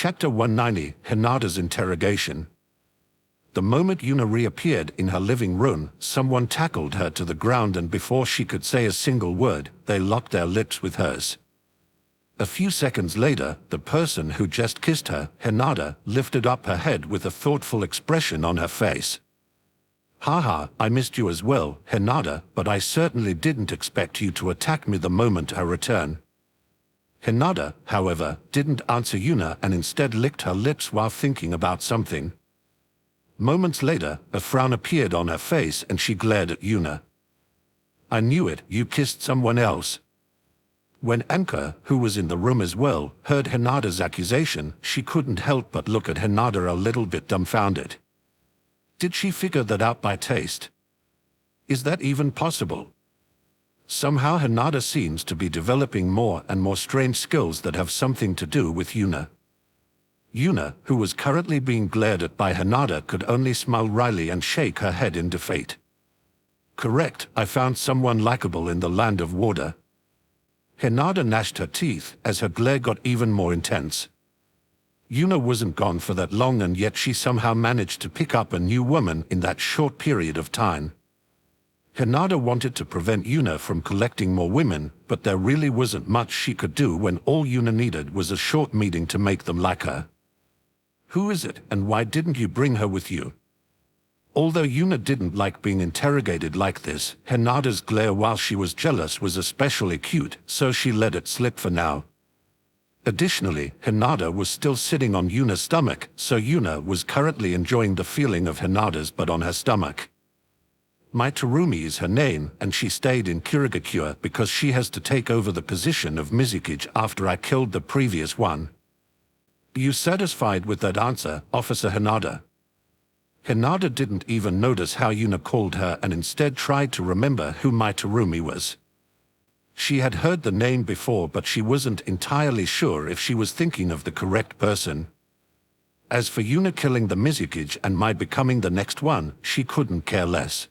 Chapter 190, Hinata's Interrogation. The moment Yuna reappeared in her living room, someone tackled her to the ground, and before she could say a single word, they locked their lips with hers. A few seconds later, the person who just kissed her, Hinata, lifted up her head with a thoughtful expression on her face. "Haha, I missed you as well, Hinata, but I certainly didn't expect you to attack me the moment I return." Hinata, however, didn't answer Yuna and instead licked her lips while thinking about something. Moments later, a frown appeared on her face and she glared at Yuna. "I knew it, you kissed someone else." When Anka, who was in the room as well, heard Hinata's accusation, she couldn't help but look at Hinata a little bit dumbfounded. Did she figure that out by taste? Is that even possible? Somehow Hinata seems to be developing more and more strange skills that have something to do with Yuna. Yuna, who was currently being glared at by Hinata, could only smile wryly and shake her head in defeat. "Correct, I found someone likable in the land of water." Hinata gnashed her teeth as her glare got even more intense. Yuna wasn't gone for that long, and yet she somehow managed to pick up a new woman in that short period of time. Hinata wanted to prevent Yuna from collecting more women, but there really wasn't much she could do when all Yuna needed was a short meeting to make them like her. "Who is it, and why didn't you bring her with you?" Although Yuna didn't like being interrogated like this, Hinata's glare while she was jealous was especially cute, so she let it slip for now. Additionally, Hinata was still sitting on Yuna's stomach, so Yuna was currently enjoying the feeling of Hinata's butt on her stomach. Mai Terumi is her name, and she stayed in Kirigakure because she has to take over the position of Mizukage after I killed the previous one. "Are you satisfied with that answer, Officer Hinata?" Hinata didn't even notice how Yuna called her and instead tried to remember who Mai Terumi was. She had heard the name before, but she wasn't entirely sure if she was thinking of the correct person. As for Yuna killing the Mizukage and Mai becoming the next one, she couldn't care less.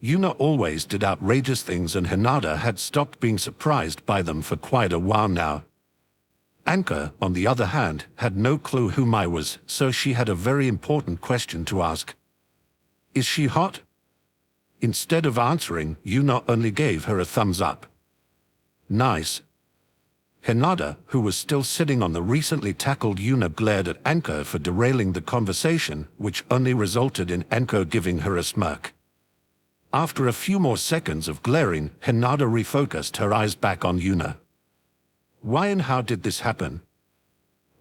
Yuna always did outrageous things, and Hinata had stopped being surprised by them for quite a while now. Anka, on the other hand, had no clue who Mai was, so she had a very important question to ask. "Is she hot?" Instead of answering, Yuna only gave her a thumbs up. "Nice." Hinata, who was still sitting on the recently tackled Yuna, glared at Anka for derailing the conversation, which only resulted in Anka giving her a smirk. After a few more seconds of glaring, Hinata refocused her eyes back on Yuna. "Why and how did this happen?"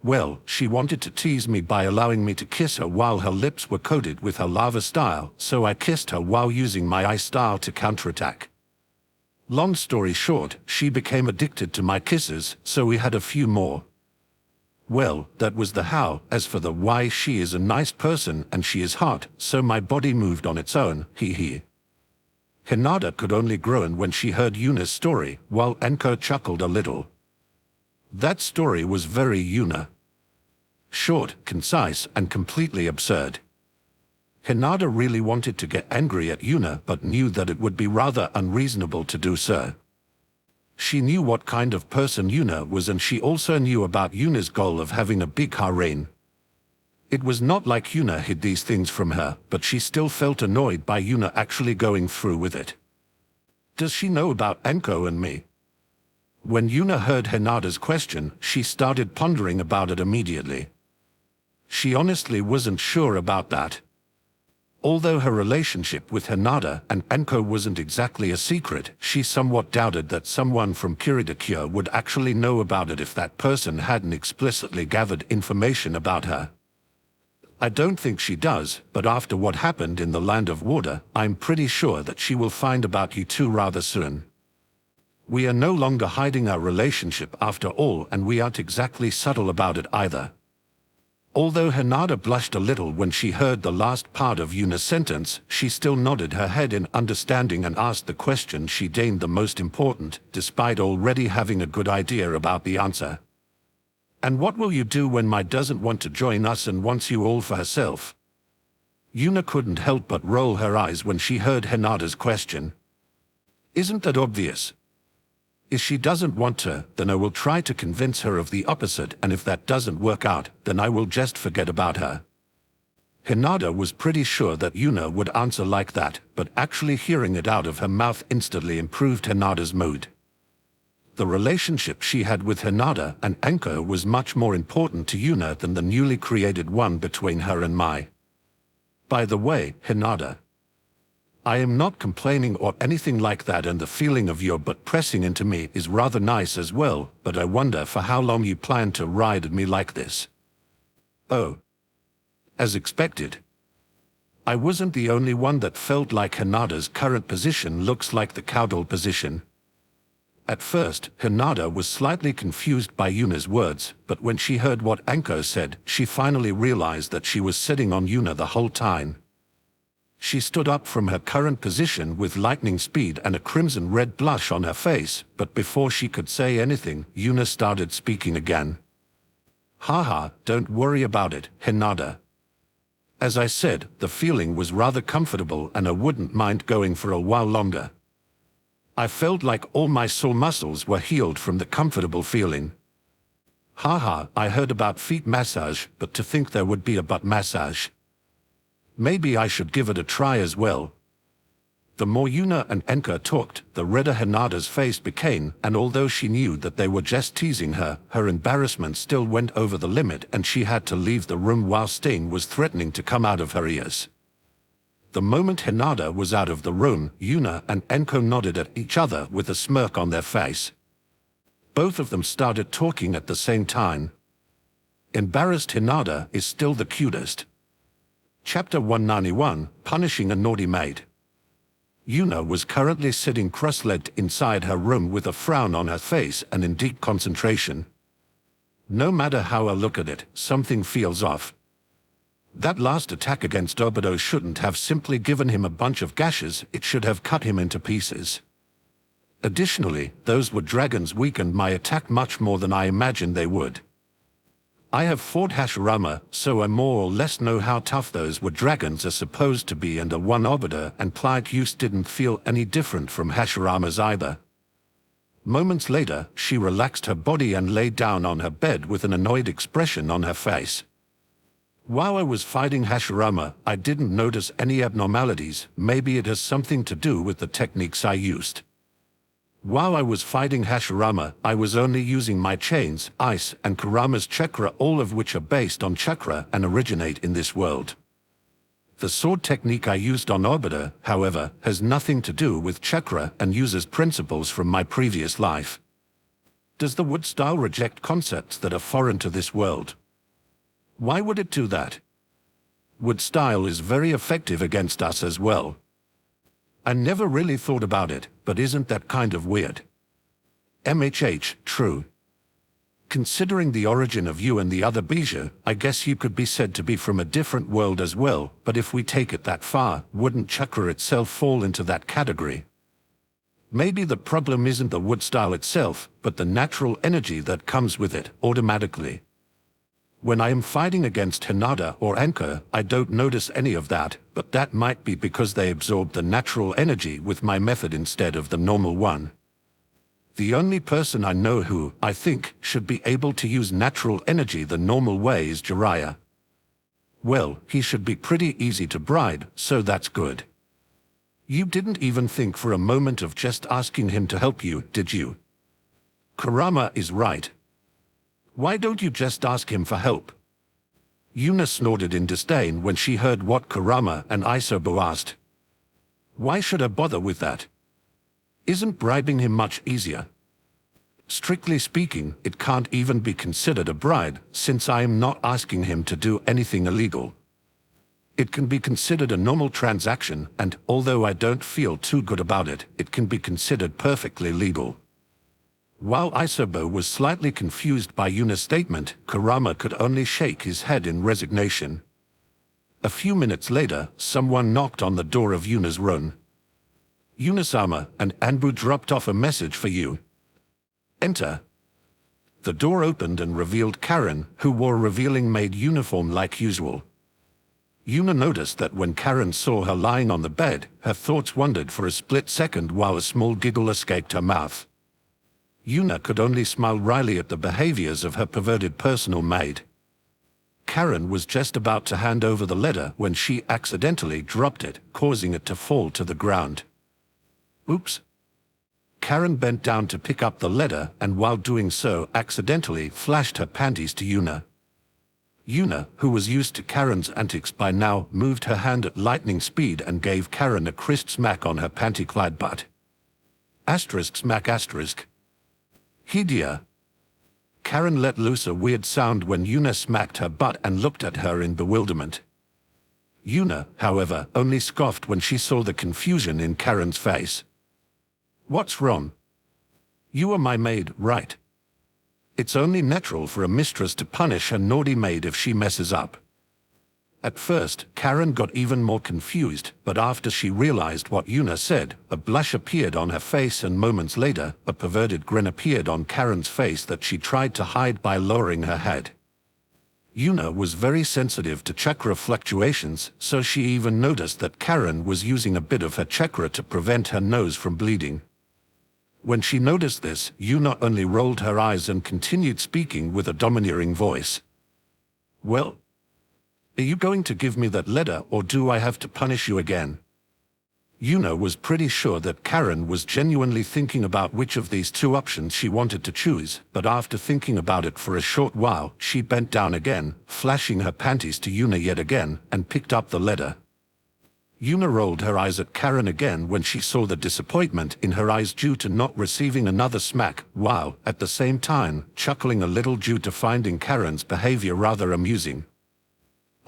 "Well, she wanted to tease me by allowing me to kiss her while her lips were coated with her lava style, so I kissed her while using my ice style to counterattack. Long story short, she became addicted to my kisses, so we had a few more. Well, that was the how. As for the why, she is a nice person and she is hot, so my body moved on its own, hee. Hinata could only groan when she heard Yuna's story, while Anko chuckled a little. That story was very Yuna. Short, concise, and completely absurd. Hinata really wanted to get angry at Yuna, but knew that it would be rather unreasonable to do so. She knew what kind of person Yuna was, and she also knew about Yuna's goal of having a big harem. It was not like Yuna hid these things from her, but she still felt annoyed by Yuna actually going through with it. Does she know about Anko and me? When Yuna heard Hinata's question, she started pondering about it immediately. She honestly wasn't sure about that. Although her relationship with Hinata and Anko wasn't exactly a secret, she somewhat doubted that someone from Kirigakure would actually know about it if that person hadn't explicitly gathered information about her. I don't think she does, but after what happened in the Land of Water, I'm pretty sure that she will find about you two rather soon. We are no longer hiding our relationship after all, and we aren't exactly subtle about it either. Although Hinata blushed a little when she heard the last part of Yuna's sentence, she still nodded her head in understanding and asked the question she deemed the most important, despite already having a good idea about the answer. And what will you do when Mai doesn't want to join us and wants you all for herself? Yuna couldn't help but roll her eyes when she heard Hinata's question. Isn't that obvious? If she doesn't want to, then I will try to convince her of the opposite, and if that doesn't work out, then I will just forget about her. Hinata was pretty sure that Yuna would answer like that, but actually hearing it out of her mouth instantly improved Hinata's mood. The relationship she had with Hinata and Anko was much more important to Yuna than the newly created one between her and Mai. By the way, Hinata, I am not complaining or anything like that, and the feeling of your butt pressing into me is rather nice as well, but I wonder for how long you plan to ride me like this. Oh. As expected. I wasn't the only one that felt like Hinata's current position looks like the cowgirl position. At first, Hinata was slightly confused by Yuna's words, but when she heard what Anko said, she finally realized that she was sitting on Yuna the whole time. She stood up from her current position with lightning speed and a crimson-red blush on her face, but before she could say anything, Yuna started speaking again. Haha, don't worry about it, Hinata. As I said, the feeling was rather comfortable and I wouldn't mind going for a while longer. I felt like all my sore muscles were healed from the comfortable feeling. Haha, I heard about feet massage, but to think there would be a butt massage. Maybe I should give it a try as well. The more Yuna and Anko talked, the redder Hinata's face became, and although she knew that they were just teasing her, her embarrassment still went over the limit and she had to leave the room while steam was threatening to come out of her ears. The moment Hinata was out of the room, Yuna and Anko nodded at each other with a smirk on their face. Both of them started talking at the same time. Embarrassed Hinata is still the cutest. Chapter 191, Punishing a Naughty Maid. Yuna was currently sitting cross-legged inside her room with a frown on her face and in deep concentration. No matter how I look at it, something feels off. That last attack against Obito shouldn't have simply given him a bunch of gashes, it should have cut him into pieces. Additionally, those wood dragons weakened my attack much more than I imagined they would. I have fought Hashirama, so I more or less know how tough those wood dragons are supposed to be, and a one Obito and plight use didn't feel any different from Hashirama's either. Moments later, she relaxed her body and lay down on her bed with an annoyed expression on her face. While I was fighting Hashirama, I didn't notice any abnormalities. Maybe it has something to do with the techniques I used. While I was fighting Hashirama, I was only using my chains, ice, and Kurama's chakra, all of which are based on chakra and originate in this world. The sword technique I used on Obito, however, has nothing to do with chakra and uses principles from my previous life. Does the wood style reject concepts that are foreign to this world? Why would it do that? Wood style is very effective against us as well. I never really thought about it, but isn't that kind of weird? True. Considering the origin of you and the other Bijou, I guess you could be said to be from a different world as well, but if we take it that far, wouldn't chakra itself fall into that category? Maybe the problem isn't the wood style itself, but the natural energy that comes with it, automatically. When I am fighting against Hinata or Anko, I don't notice any of that, but that might be because they absorb the natural energy with my method instead of the normal one. The only person I know who, I think, should be able to use natural energy the normal way is Jiraiya. Well, he should be pretty easy to bribe, so that's good. You didn't even think for a moment of just asking him to help you, did you? Kurama is right. Why don't you just ask him for help? Yuna snorted in disdain when she heard what Kurama and Isobo asked. Why should I bother with that? Isn't bribing him much easier? Strictly speaking, it can't even be considered a bribe, since I am not asking him to do anything illegal. It can be considered a normal transaction, and although I don't feel too good about it, it can be considered perfectly legal. While Isobo was slightly confused by Yuna's statement, Kurama could only shake his head in resignation. A few minutes later, someone knocked on the door of Yuna's room. Yuna-sama, and Anbu dropped off a message for you. Enter. The door opened and revealed Karen, who wore a revealing maid uniform like usual. Yuna noticed that when Karen saw her lying on the bed, her thoughts wandered for a split second while a small giggle escaped her mouth. Yuna could only smile wryly at the behaviors of her perverted personal maid. Karen was just about to hand over the letter when she accidentally dropped it, causing it to fall to the ground. Oops. Karen bent down to pick up the letter and while doing so accidentally flashed her panties to Yuna. Yuna, who was used to Karen's antics by now, moved her hand at lightning speed and gave Karen a crisp smack on her panty-clad butt. Asterisk smack asterisk. Hideous. Karen let loose a weird sound when Yuna smacked her butt and looked at her in bewilderment. Yuna, however, only scoffed when she saw the confusion in Karen's face. What's wrong? You are my maid, right? It's only natural for a mistress to punish her naughty maid if she messes up. At first, Karen got even more confused, but after she realized what Yuna said, a blush appeared on her face and moments later, a perverted grin appeared on Karen's face that she tried to hide by lowering her head. Yuna was very sensitive to chakra fluctuations, so she even noticed that Karen was using a bit of her chakra to prevent her nose from bleeding. When she noticed this, Yuna only rolled her eyes and continued speaking with a domineering voice. Well, are you going to give me that letter or do I have to punish you again? Yuna was pretty sure that Karen was genuinely thinking about which of these two options she wanted to choose, but after thinking about it for a short while, she bent down again, flashing her panties to Yuna yet again, and picked up the letter. Yuna rolled her eyes at Karen again when she saw the disappointment in her eyes due to not receiving another smack, while, at the same time, chuckling a little due to finding Karen's behavior rather amusing.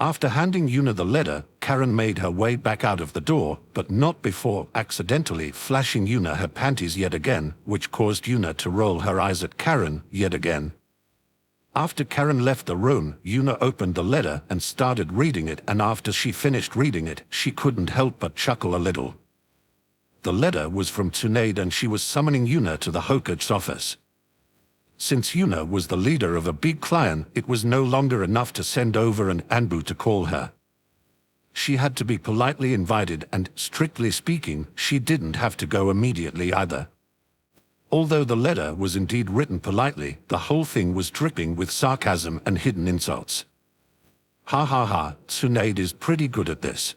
After handing Yuna the letter, Karen made her way back out of the door, but not before accidentally flashing Yuna her panties yet again, which caused Yuna to roll her eyes at Karen yet again. After Karen left the room, Yuna opened the letter and started reading it, and after she finished reading it, she couldn't help but chuckle a little. The letter was from Tsunade and she was summoning Yuna to the Hokage's office. Since Yuna was the leader of a big clan, it was no longer enough to send over an Anbu to call her. She had to be politely invited and, strictly speaking, she didn't have to go immediately either. Although the letter was indeed written politely, the whole thing was dripping with sarcasm and hidden insults. Ha ha ha, Tsunade is pretty good at this.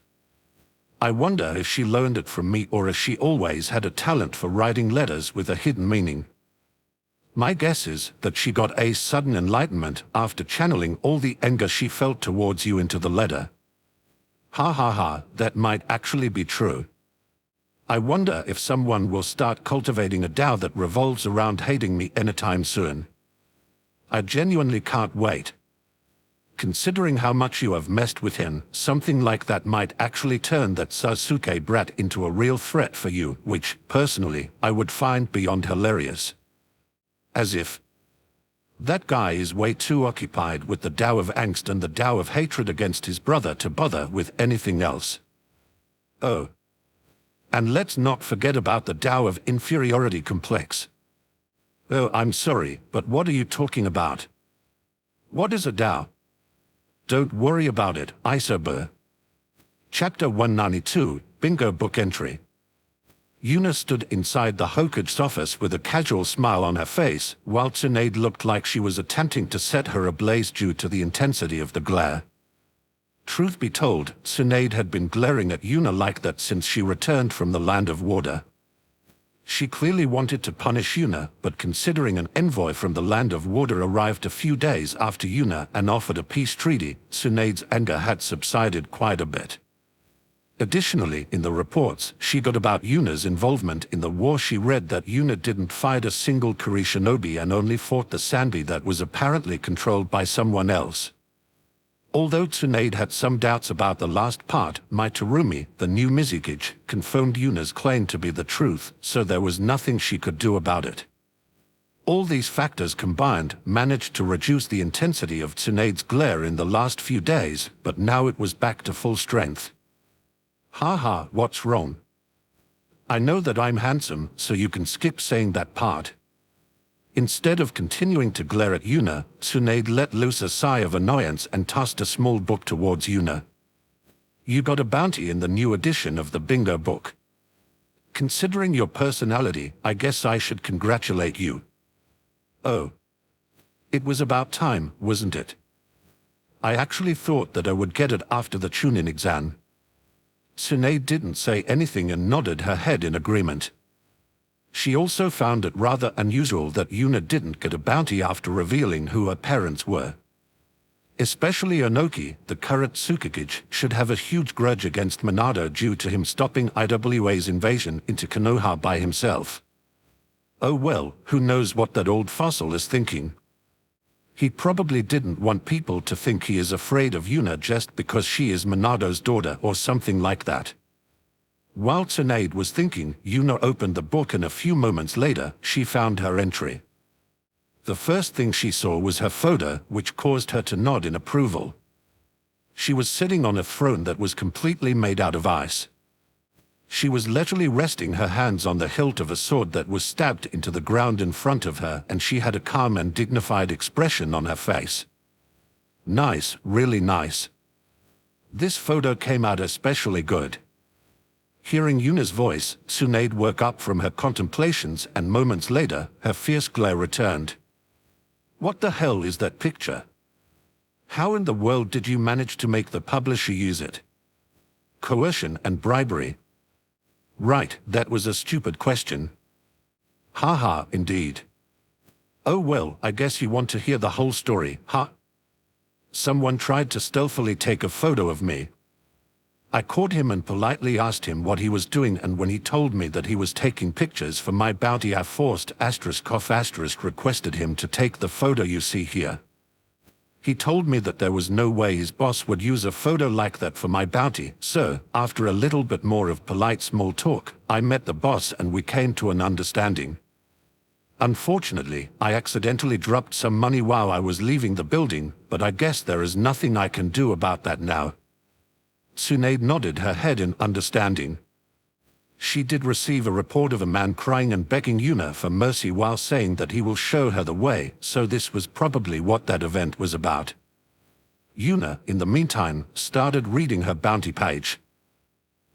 I wonder if she learned it from me or if she always had a talent for writing letters with a hidden meaning. My guess is that she got a sudden enlightenment after channeling all the anger she felt towards you into the letter. Ha ha ha, that might actually be true. I wonder if someone will start cultivating a Tao that revolves around hating me anytime soon. I genuinely can't wait. Considering how much you have messed with him, something like that might actually turn that Sasuke brat into a real threat for you, which, personally, I would find beyond hilarious. As if that guy is way too occupied with the Tao of angst and the Tao of hatred against his brother to bother with anything else. Oh. And let's not forget about the Tao of inferiority complex. Oh, I'm sorry, but what are you talking about? What is a Tao? Don't worry about it, Isober. Chapter 192, Bingo Book Entry. Yuna stood inside the Hokage's office with a casual smile on her face, while Tsunade looked like she was attempting to set her ablaze due to the intensity of the glare. Truth be told, Tsunade had been glaring at Yuna like that since she returned from the Land of Water. She clearly wanted to punish Yuna, but considering an envoy from the Land of Water arrived a few days after Yuna and offered a peace treaty, Tsunade's anger had subsided quite a bit. Additionally, in the reports she got about Yuna's involvement in the war, she read that Yuna didn't fight a single Kuri shinobi and only fought the Sanbi that was apparently controlled by someone else. Although Tsunade had some doubts about the last part, Maitarumi, the new Mizukage, confirmed Yuna's claim to be the truth, so there was nothing she could do about it. All these factors combined managed to reduce the intensity of Tsunade's glare in the last few days, but now it was back to full strength. Haha, what's wrong? I know that I'm handsome, so you can skip saying that part. Instead of continuing to glare at Yuna, Tsunade let loose a sigh of annoyance and tossed a small book towards Yuna. You got a bounty in the new edition of the Bingo book. Considering your personality, I guess I should congratulate you. Oh. It was about time, wasn't it? I actually thought that I would get it after the tune-in exam. Sinead didn't say anything and nodded her head in agreement. She also found it rather unusual that Yuna didn't get a bounty after revealing who her parents were. Especially Onoki, the current Tsukikage, should have a huge grudge against Minato due to him stopping IWA's invasion into Konoha by himself. Oh well, who knows what that old fossil is thinking. He probably didn't want people to think he is afraid of Yuna just because she is Minato's daughter or something like that. While Tsunade was thinking, Yuna opened the book and a few moments later, she found her entry. The first thing she saw was her photo, which caused her to nod in approval. She was sitting on a throne that was completely made out of ice. She was literally resting her hands on the hilt of a sword that was stabbed into the ground in front of her, and she had a calm and dignified expression on her face. Nice, really nice. This photo came out especially good. Hearing Yuna's voice, Tsunade woke up from her contemplations, and moments later, her fierce glare returned. What the hell is that picture? How in the world did you manage to make the publisher use it? Coercion and bribery. Right, that was a stupid question. Haha, indeed. Oh well, I guess you want to hear the whole story, huh? Someone tried to stealthily take a photo of me. I caught him and politely asked him what he was doing, and when he told me that he was taking pictures for my bounty, I forced *** requested him to take the photo you see here. He told me that there was no way his boss would use a photo like that for my bounty, so, after a little bit more of polite small talk, I met the boss and we came to an understanding. Unfortunately, I accidentally dropped some money while I was leaving the building, but I guess there is nothing I can do about that now. Tsunade nodded her head in understanding. She did receive a report of a man crying and begging Yuna for mercy while saying that he will show her the way, so this was probably what that event was about. Yuna, in the meantime, started reading her bounty page.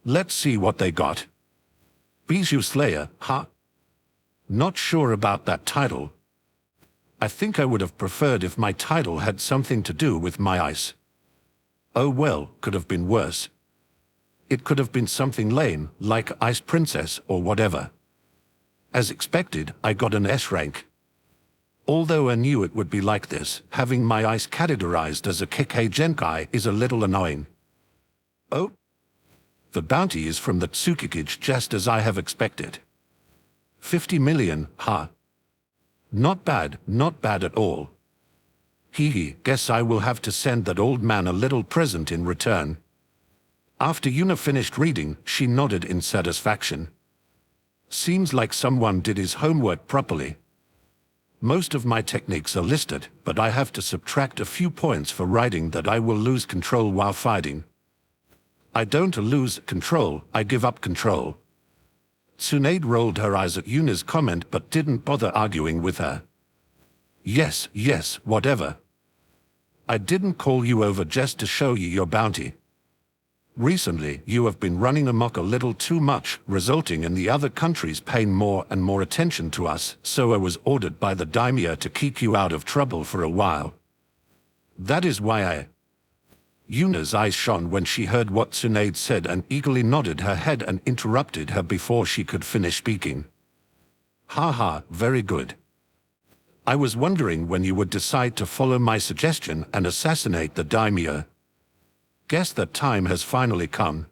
Let's see what they got. Bijou Slayer, huh? Not sure about that title. I think I would have preferred if my title had something to do with my ice. Oh well, could have been worse. It could have been something lame, like Ice Princess or whatever. As expected, I got an S rank. Although I knew it would be like this, having my ice categorized as a Kekkei Genkai is a little annoying. Oh? The bounty is from the Tsukikage, just as I have expected. 50 million, huh? Not bad at all. Hee, guess I will have to send that old man a little present in return. After Yuna finished reading, she nodded in satisfaction. Seems like someone did his homework properly. Most of my techniques are listed, but I have to subtract a few points for writing that I will lose control while fighting. I don't lose control, I give up control. Tsunade rolled her eyes at Yuna's comment but didn't bother arguing with her. Yes, whatever. I didn't call you over just to show you your bounty. Recently, you have been running amok a little too much, resulting in the other countries paying more and more attention to us, so I was ordered by the daimyo to keep you out of trouble for a while. That is why Yuna's eyes shone when she heard what Tsunade said and eagerly nodded her head and interrupted her before she could finish speaking. Haha, very good. I was wondering when you would decide to follow my suggestion and assassinate the daimyo. Guess that time has finally come.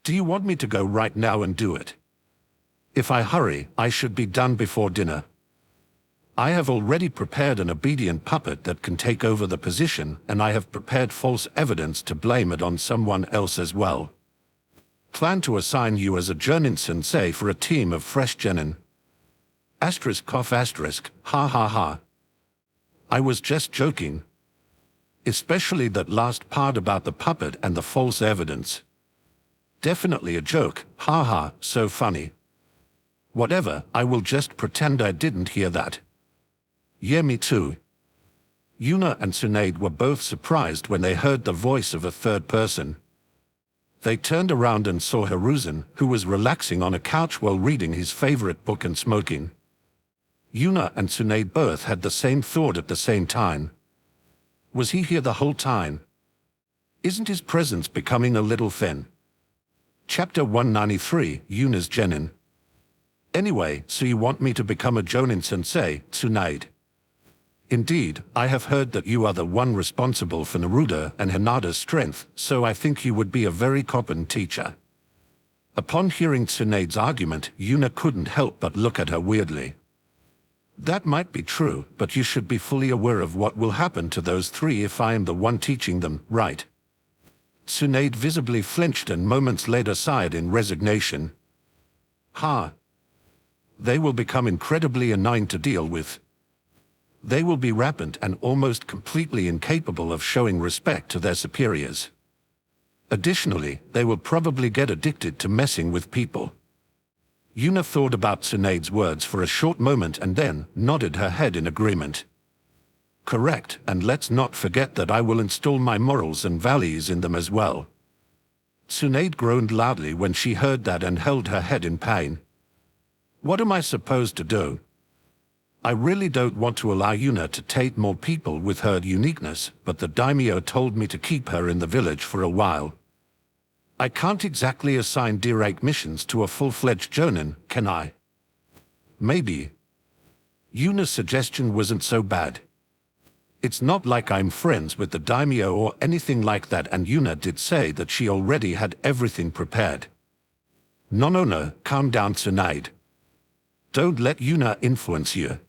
Do you want me to go right now and do it? If I hurry, I should be done before dinner. I have already prepared an obedient puppet that can take over the position, and I have prepared false evidence to blame it on someone else as well. Plan to assign you as a Jonin sensei for a team of fresh genin. ***, ha ha ha. I was just joking. Especially that last part about the puppet and the false evidence. Definitely a joke, haha, so funny. Whatever, I will just pretend I didn't hear that. Yeah, me too. Yuna and Tsunade were both surprised when they heard the voice of a third person. They turned around and saw Hiruzen, who was relaxing on a couch while reading his favorite book and smoking. Yuna and Tsunade both had the same thought at the same time. Was he here the whole time? Isn't his presence becoming a little thin? Chapter 193, Yuna's Genin. Anyway, so you want me to become a Jonin sensei, Tsunade? Indeed, I have heard that you are the one responsible for Naruto and Hinata's strength, so I think you would be a very competent teacher. Upon hearing Tsunade's argument, Yuna couldn't help but look at her weirdly. That might be true, but you should be fully aware of what will happen to those three if I am the one teaching them, right? Tsunade visibly flinched and moments later sighed in resignation. They will become incredibly annoying to deal with. They will be rampant and almost completely incapable of showing respect to their superiors. Additionally, they will probably get addicted to messing with people. Yuna thought about Tsunade's words for a short moment and then nodded her head in agreement. Correct, and let's not forget that I will install my morals and values in them as well. Tsunade groaned loudly when she heard that and held her head in pain. What am I supposed to do? I really don't want to allow Yuna to date more people with her uniqueness, but the daimyo told me to keep her in the village for a while. I can't exactly assign direct missions to a full-fledged Jonin, can I? Maybe. Yuna's suggestion wasn't so bad. It's not like I'm friends with the daimyo or anything like that, and Yuna did say that she already had everything prepared. No, calm down, Tsunade. Don't let Yuna influence you.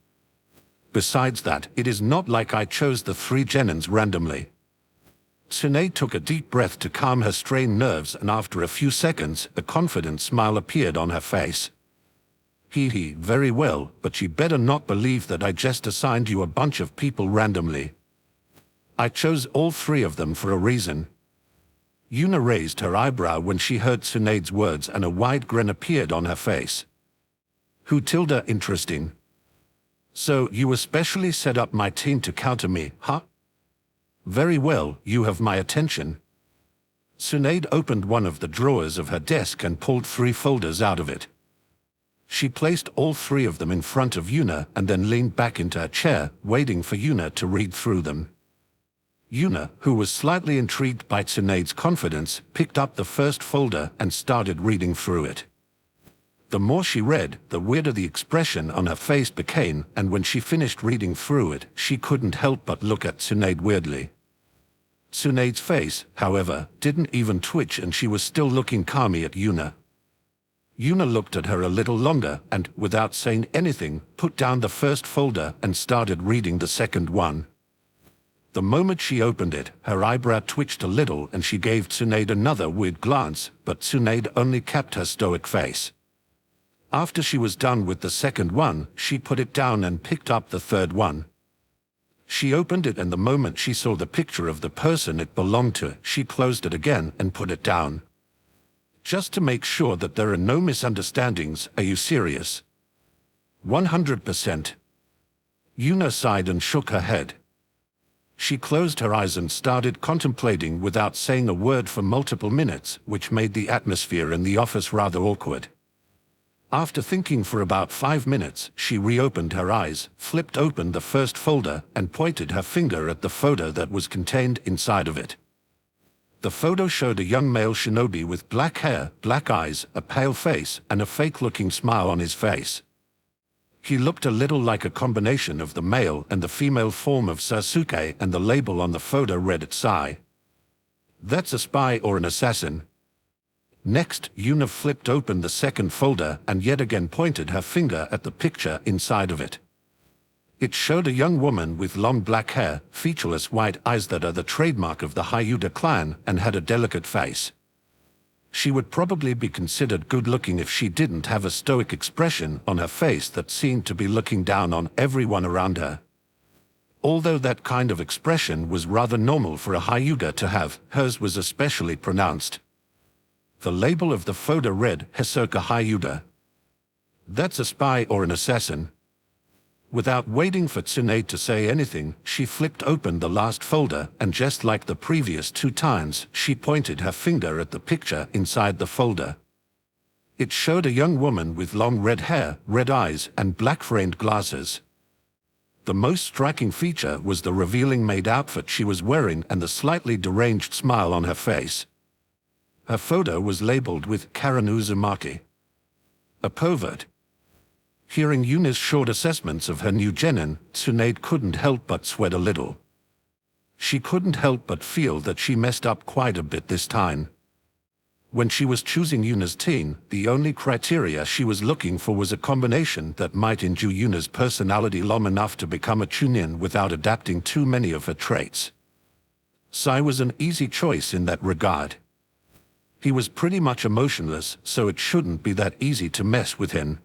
Besides that, it is not like I chose the three Genins randomly. Tsunade took a deep breath to calm her strained nerves, and after a few seconds, a confident smile appeared on her face. Very well, but you better not believe that I just assigned you a bunch of people randomly. I chose all three of them for a reason. Yuna raised her eyebrow when she heard Tsunade's words, and a wide grin appeared on her face. Interesting. So, you especially set up my team to counter me, huh? Very well, you have my attention. Tsunade opened one of the drawers of her desk and pulled 3 folders out of it. She placed all 3 of them in front of Yuna and then leaned back into her chair, waiting for Yuna to read through them. Yuna, who was slightly intrigued by Tsunade's confidence, picked up the first folder and started reading through it. The more she read, the weirder the expression on her face became, and when she finished reading through it, she couldn't help but look at Tsunade weirdly. Tsunade's face, however, didn't even twitch, and she was still looking calmly at Yuna. Yuna looked at her a little longer and, without saying anything, put down the first folder and started reading the second one. The moment she opened it, her eyebrow twitched a little and she gave Tsunade another weird glance, but Tsunade only kept her stoic face. After she was done with the second one, she put it down and picked up the third one. She opened it, and the moment she saw the picture of the person it belonged to, she closed it again and put it down. Just to make sure that there are no misunderstandings, are you serious? 100%. Yuna sighed and shook her head. She closed her eyes and started contemplating without saying a word for multiple minutes, which made the atmosphere in the office rather awkward. After thinking for about 5 minutes, she reopened her eyes, flipped open the first folder, and pointed her finger at the photo that was contained inside of it. The photo showed a young male shinobi with black hair, black eyes, a pale face, and a fake-looking smile on his face. He looked a little like a combination of the male and the female form of Sasuke, and the label on the photo read Sai. That's a spy or an assassin. Next, Yuna flipped open the second folder and yet again pointed her finger at the picture inside of it. It showed a young woman with long black hair, featureless white eyes that are the trademark of the Hyuga clan, and had a delicate face. She would probably be considered good-looking if she didn't have a stoic expression on her face that seemed to be looking down on everyone around her. Although that kind of expression was rather normal for a Hyuga to have, hers was especially pronounced. The label of the photo read Hisoka Hyuga. That's a spy or an assassin. Without waiting for Tsunade to say anything, she flipped open the last folder, and just like the previous 2 times, she pointed her finger at the picture inside the folder. It showed a young woman with long red hair, red eyes, and black-framed glasses. The most striking feature was the revealing maid outfit she was wearing and the slightly deranged smile on her face. Her photo was labeled with Karen Uzumaki. A pervert. Hearing Yuna's short assessments of her new genin, Tsunade couldn't help but sweat a little. She couldn't help but feel that she messed up quite a bit this time. When she was choosing Yuna's teen, the only criteria she was looking for was a combination that might endure Yuna's personality long enough to become a chunin without adapting too many of her traits. Sai was an easy choice in that regard. He was pretty much emotionless, so it shouldn't be that easy to mess with him.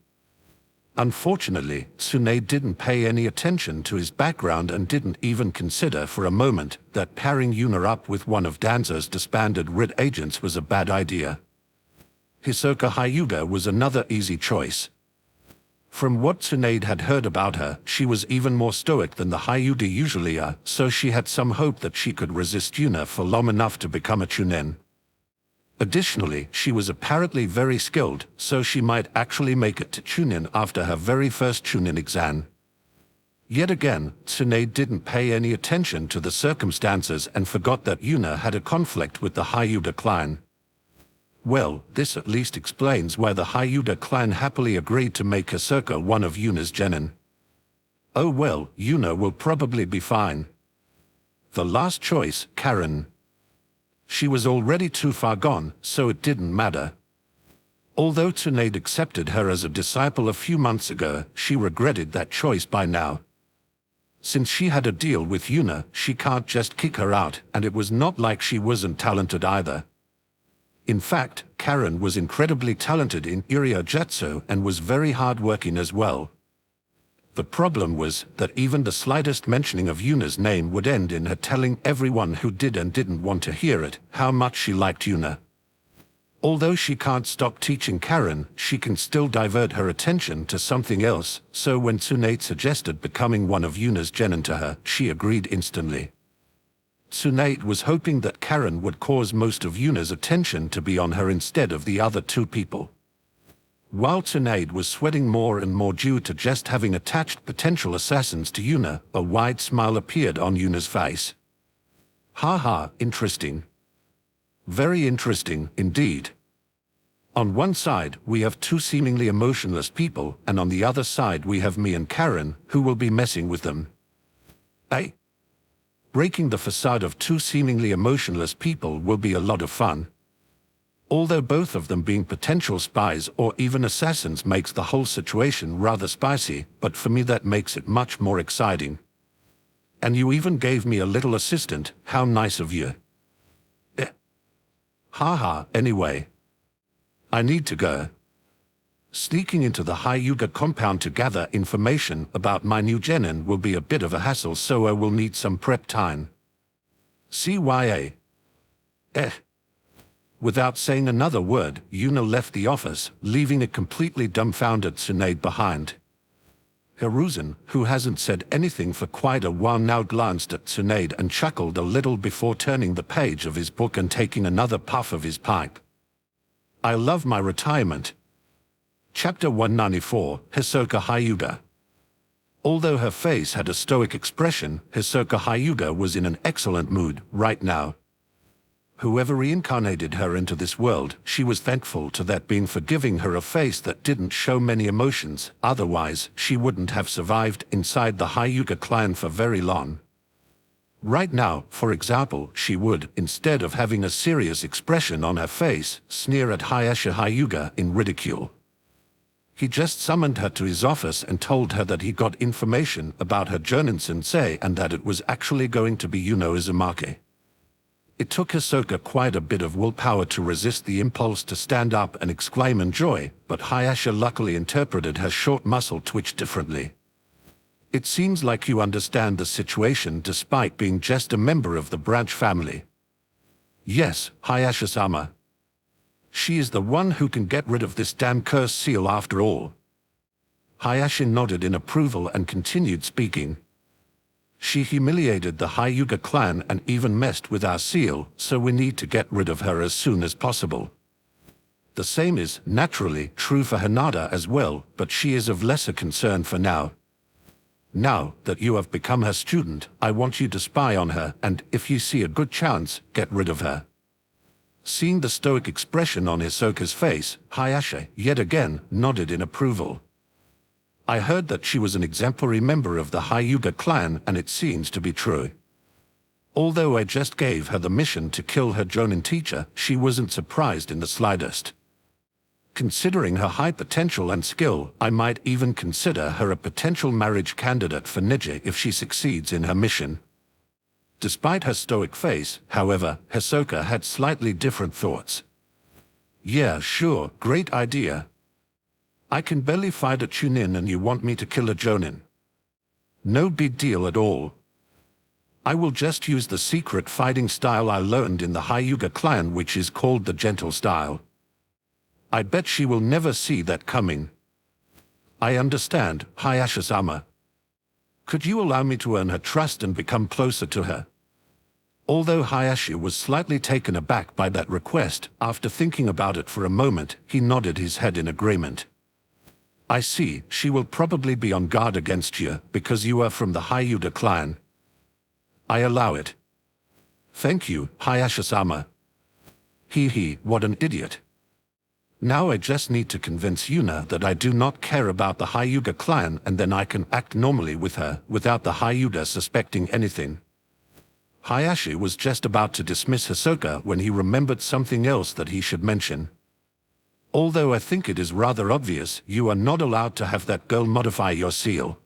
Unfortunately, Tsunade didn't pay any attention to his background and didn't even consider for a moment that pairing Yuna up with one of Danzo's disbanded RID agents was a bad idea. Hisoka Hyuga was another easy choice. From what Tsunade had heard about her, she was even more stoic than the Hyuga usually are, so she had some hope that she could resist Yuna for long enough to become a chunin. Additionally, she was apparently very skilled, so she might actually make it to chunin after her very first chunin exam. Yet again, Tsunade didn't pay any attention to the circumstances and forgot that Yuna had a conflict with the Hyuga clan. Well, this at least explains why the Hyuga clan happily agreed to make Hisoka one of Yuna's genin. Oh well, Yuna will probably be fine. The last choice, Karen. She was already too far gone, so it didn't matter. Although Tsunade accepted her as a disciple a few months ago, she regretted that choice by now. Since she had a deal with Yuna, she can't just kick her out, and it was not like she wasn't talented either. In fact, Karen was incredibly talented in Iryo Jutsu and was very hardworking as well. The problem was that even the slightest mentioning of Yuna's name would end in her telling everyone who did and didn't want to hear it how much she liked Yuna. Although she can't stop teaching Karen, she can still divert her attention to something else, so when Tsunade suggested becoming one of Yuna's genin to her, she agreed instantly. Tsunade was hoping that Karen would cause most of Yuna's attention to be on her instead of the other two people. While Tsunade was sweating more and more due to just having attached potential assassins to Yuna, a wide smile appeared on Yuna's face. Haha, interesting. Very interesting, indeed. On one side, we have two seemingly emotionless people, and on the other side we have me and Karen, who will be messing with them. Eh? Breaking the facade of two seemingly emotionless people will be a lot of fun. Although both of them being potential spies or even assassins makes the whole situation rather spicy, but for me that makes it much more exciting. And you even gave me a little assistant, how nice of you. Haha, anyway. I need to go. Sneaking into the Hyuga compound to gather information about my new genin will be a bit of a hassle, so I will need some prep time. CYA. Without saying another word, Yuna left the office, leaving a completely dumbfounded Tsunade behind. Hiruzen, who hasn't said anything for quite a while, now glanced at Tsunade and chuckled a little before turning the page of his book and taking another puff of his pipe. I love my retirement. Chapter 194, Hisoka Hyuga. Although her face had a stoic expression, Hisoka Hyuga was in an excellent mood right now. Whoever reincarnated her into this world, she was thankful to that being for giving her a face that didn't show many emotions, otherwise she wouldn't have survived inside the Hyuga clan for very long. Right now, for example, she would, instead of having a serious expression on her face, sneer at Hayasha Hyuga in ridicule. He just summoned her to his office and told her that he got information about her Jonin-sensei and that it was actually going to be Yuno Uzumaki. It took Hisoka quite a bit of willpower to resist the impulse to stand up and exclaim in joy, but Hayasha luckily interpreted her short muscle twitch differently. It seems like you understand the situation despite being just a member of the branch family. Yes, Hayasha-sama. She is the one who can get rid of this damn cursed seal after all. Hayashi nodded in approval and continued speaking. She humiliated the Hyuga clan and even messed with our seal, so we need to get rid of her as soon as possible. The same is, naturally, true for Hinata as well, but she is of lesser concern for now. Now that you have become her student, I want you to spy on her, and if you see a good chance, get rid of her. Seeing the stoic expression on Hisoka's face, Hayashi, yet again, nodded in approval. I heard that she was an exemplary member of the Hyuga clan, and it seems to be true. Although I just gave her the mission to kill her Jonin teacher, she wasn't surprised in the slightest. Considering her high potential and skill, I might even consider her a potential marriage candidate for Neji if she succeeds in her mission. Despite her stoic face, however, Hisoka had slightly different thoughts. Yeah, sure, great idea. I can barely fight a Chunin and you want me to kill a Jonin. No big deal at all. I will just use the secret fighting style I learned in the Hyuga clan, which is called the gentle style. I bet she will never see that coming. I understand, Hayashi-sama. Could you allow me to earn her trust and become closer to her? Although Hayashi was slightly taken aback by that request, after thinking about it for a moment, he nodded his head in agreement. I see, she will probably be on guard against you, because you are from the Hyuga clan. I allow it. Thank you, Hayashi-sama. What an idiot. Now I just need to convince Yuna that I do not care about the Hyuga clan, and then I can act normally with her, without the Hyuga suspecting anything. Hayashi was just about to dismiss Hisoka when he remembered something else that he should mention. Although I think it is rather obvious, you are not allowed to have that girl modify your seal.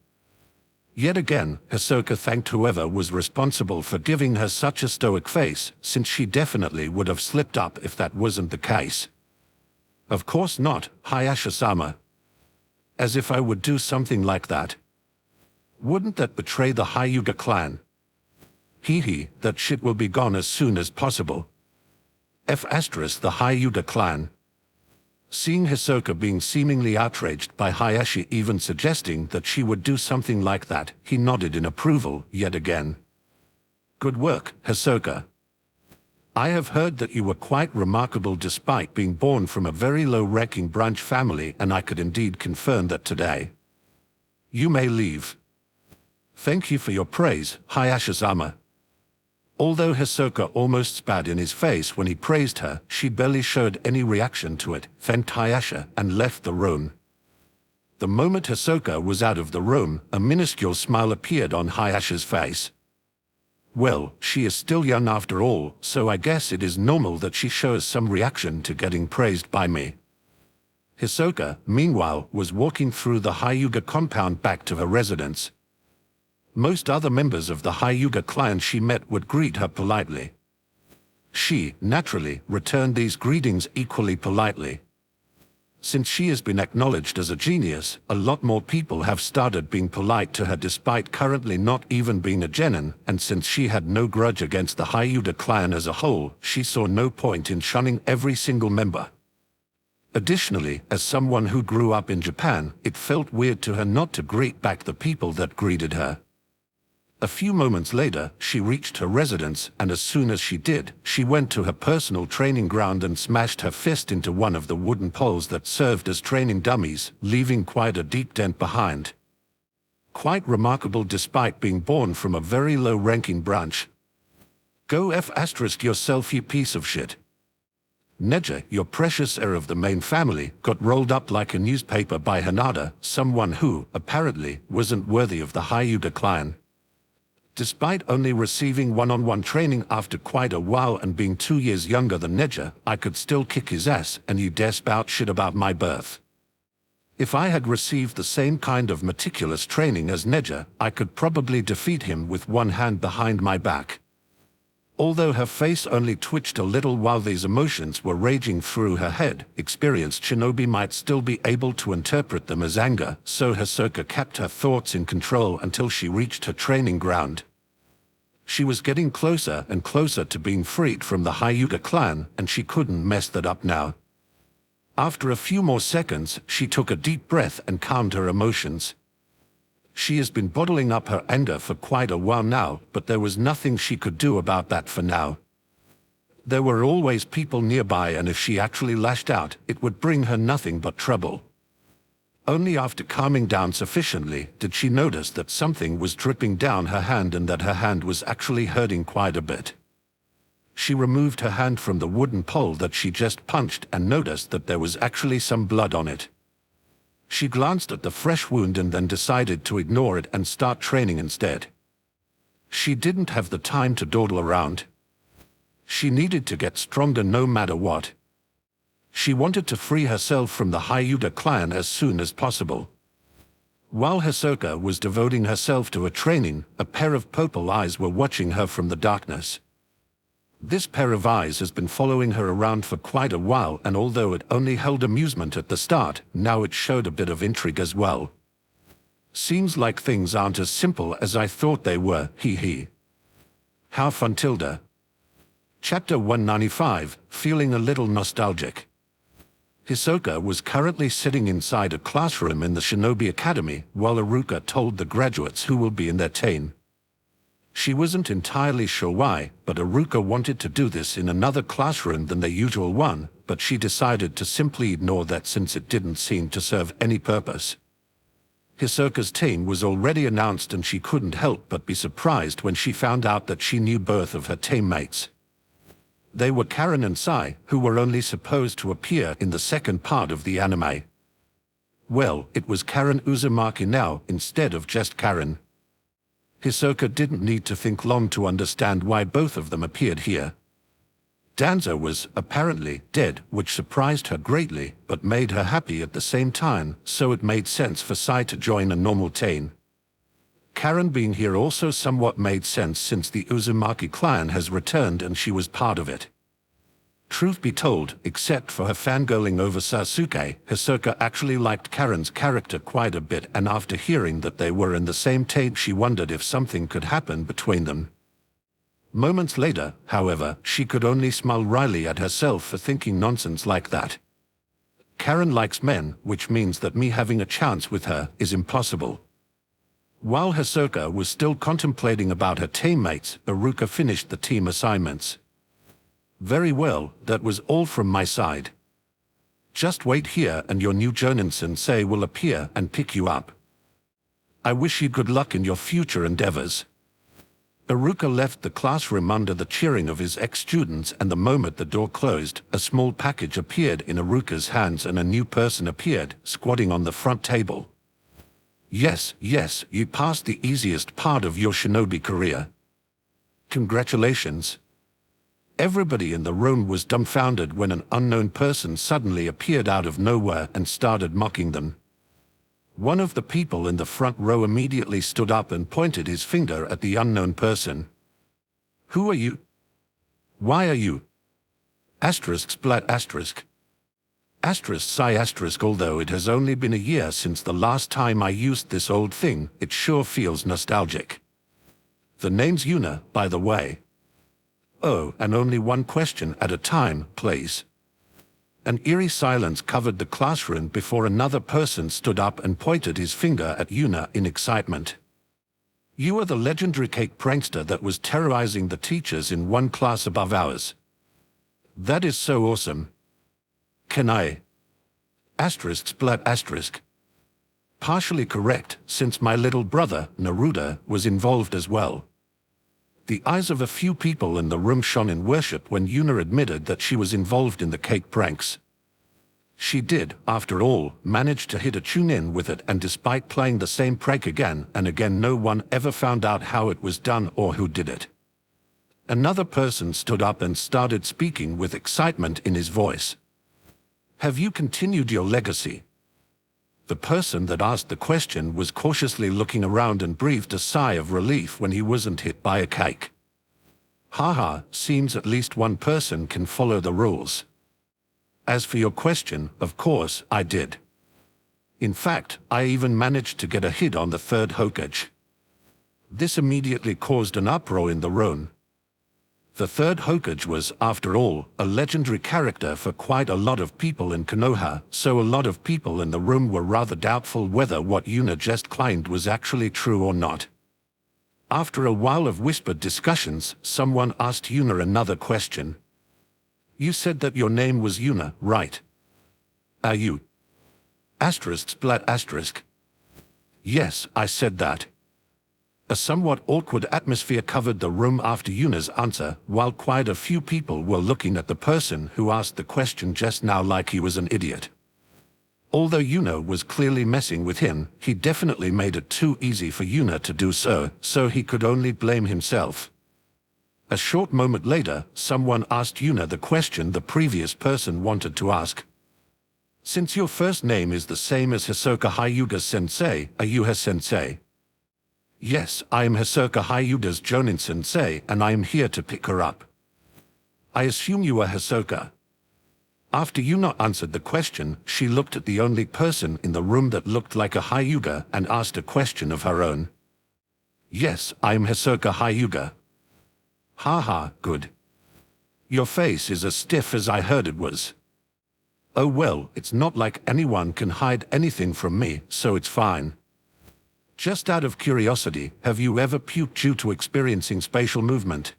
Yet again, Hisoka thanked whoever was responsible for giving her such a stoic face, since she definitely would have slipped up if that wasn't the case. Of course not, Hayashi-sama. As if I would do something like that. Wouldn't that betray the Hyuga clan? That shit will be gone as soon as possible. The Hyuga clan. Seeing Hisoka being seemingly outraged by Hayashi even suggesting that she would do something like that, he nodded in approval yet again. Good work, Hisoka. I have heard that you were quite remarkable despite being born from a very low-ranking branch family, and I could indeed confirm that today. You may leave. Thank you for your praise, Hayashi-sama. Although Hisoka almost spat in his face when he praised her, she barely showed any reaction to it, thanked Hayashi, and left the room. The moment Hisoka was out of the room, a minuscule smile appeared on Hayashi's face. Well, she is still young after all, so I guess it is normal that she shows some reaction to getting praised by me. Hisoka, meanwhile, was walking through the Hyuga compound back to her residence. Most other members of the Hyuga clan she met would greet her politely. She, naturally, returned these greetings equally politely. Since she has been acknowledged as a genius, a lot more people have started being polite to her despite currently not even being a genin, and since she had no grudge against the Hyuga clan as a whole, she saw no point in shunning every single member. Additionally, as someone who grew up in Japan, it felt weird to her not to greet back the people that greeted her. A few moments later, she reached her residence, and as soon as she did, she went to her personal training ground and smashed her fist into one of the wooden poles that served as training dummies, leaving quite a deep dent behind. Quite remarkable despite being born from a very low-ranking branch. Go F** yourself, you piece of shit. Neji, your precious heir of the main family, got rolled up like a newspaper by Hinata, someone who, apparently, wasn't worthy of the Hyuga clan. Despite only receiving one-on-one training after quite a while and being 2 years younger than Neji, I could still kick his ass, and you dare spout shit about my birth. If I had received the same kind of meticulous training as Neji, I could probably defeat him with one hand behind my back. Although her face only twitched a little while these emotions were raging through her head, experienced shinobi might still be able to interpret them as anger, so Hisoka kept her thoughts in control until she reached her training ground. She was getting closer and closer to being freed from the Hyuga clan, and she couldn't mess that up now. After a few more seconds, she took a deep breath and calmed her emotions. She has been bottling up her anger for quite a while now, but there was nothing she could do about that for now. There were always people nearby, and if she actually lashed out, it would bring her nothing but trouble. Only after calming down sufficiently did she notice that something was dripping down her hand and that her hand was actually hurting quite a bit. She removed her hand from the wooden pole that she just punched and noticed that there was actually some blood on it. She glanced at the fresh wound and then decided to ignore it and start training instead. She didn't have the time to dawdle around. She needed to get stronger no matter what. She wanted to free herself from the Hyuga clan as soon as possible. While Hisoka was devoting herself to her training, a pair of purple eyes were watching her from the darkness. This pair of eyes has been following her around for quite a while, and although it only held amusement at the start, now it showed a bit of intrigue as well. Seems like things aren't as simple as I thought they were, hee hee. How fun tilde. Chapter 195, feeling a little nostalgic. Hisoka was currently sitting inside a classroom in the Shinobi Academy while Iruka told the graduates who will be in their team. She wasn't entirely sure why, but Iruka wanted to do this in another classroom than their usual one, but she decided to simply ignore that since it didn't seem to serve any purpose. Hisoka's team was already announced and she couldn't help but be surprised when she found out that she knew both of her teammates. They were Karen and Sai, who were only supposed to appear in the second part of the anime. Well, it was Karen Uzumaki now, instead of just Karen. Hisoka didn't need to think long to understand why both of them appeared here. Danzo was, apparently, dead, which surprised her greatly, but made her happy at the same time, so it made sense for Sai to join a normal team. Karen being here also somewhat made sense since the Uzumaki clan has returned and she was part of it. Truth be told, except for her fangirling over Sasuke, Hisoka actually liked Karen's character quite a bit, and after hearing that they were in the same team she wondered if something could happen between them. Moments later, however, she could only smile wryly at herself for thinking nonsense like that. Karen likes men, which means that me having a chance with her is impossible. While Hisoka was still contemplating about her teammates, Iruka finished the team assignments. Very well, that was all from my side. Just wait here and your new Jonin-sensei will appear and pick you up. I wish you good luck in your future endeavors. Iruka left the classroom under the cheering of his ex-students, and the moment the door closed, a small package appeared in Iruka's hands and a new person appeared, squatting on the front table. Yes, you passed the easiest part of your shinobi career. Congratulations. Everybody in the room was dumbfounded when an unknown person suddenly appeared out of nowhere and started mocking them. One of the people in the front row immediately stood up and pointed his finger at the unknown person. Who are you? Why are you? Splat asterisk. Sigh asterisk. Although it has only been a year since the last time I used this old thing, it sure feels nostalgic. The name's Yuna, by the way. Oh, and only one question at a time, please. An eerie silence covered the classroom before another person stood up and pointed his finger at Yuna in excitement. You are the legendary cake prankster that was terrorizing the teachers in one class above ours. That is so awesome. Can I? Splat asterisk. Partially correct, since my little brother, Naruto, was involved as well. The eyes of a few people in the room shone in worship when Yuna admitted that she was involved in the cake pranks. She did, after all, manage to hit a tune-in with it, and despite playing the same prank again and again, no one ever found out how it was done or who did it. Another person stood up and started speaking with excitement in his voice. Have you continued your legacy? The person that asked the question was cautiously looking around and breathed a sigh of relief when he wasn't hit by a cake. Haha, seems at least one person can follow the rules. As for your question, of course, I did. In fact, I even managed to get a hit on the third Hokage. This immediately caused an uproar in the room. The third Hokage was, after all, a legendary character for quite a lot of people in Konoha, so a lot of people in the room were rather doubtful whether what Yuna just claimed was actually true or not. After a while of whispered discussions, someone asked Yuna another question. You said that your name was Yuna, right? Are you? Asterisk splat asterisk. Yes, I said that. A somewhat awkward atmosphere covered the room after Yuna's answer, while quite a few people were looking at the person who asked the question just now like he was an idiot. Although Yuna was clearly messing with him, he definitely made it too easy for Yuna to do so, so he could only blame himself. A short moment later, someone asked Yuna the question the previous person wanted to ask. Since your first name is the same as Hisoka Hyuga-sensei, are you her sensei? Yes, I am Hisoka Hyuga's Jonin sensei, and I am here to pick her up. I assume you are Hisoka. After Yuna answered the question, she looked at the only person in the room that looked like a Hyuga and asked a question of her own. Yes, I am Hisoka Hyuga. Haha, good. Your face is as stiff as I heard it was. Oh well, it's not like anyone can hide anything from me, so it's fine. Just out of curiosity, have you ever puked due to experiencing spatial movement?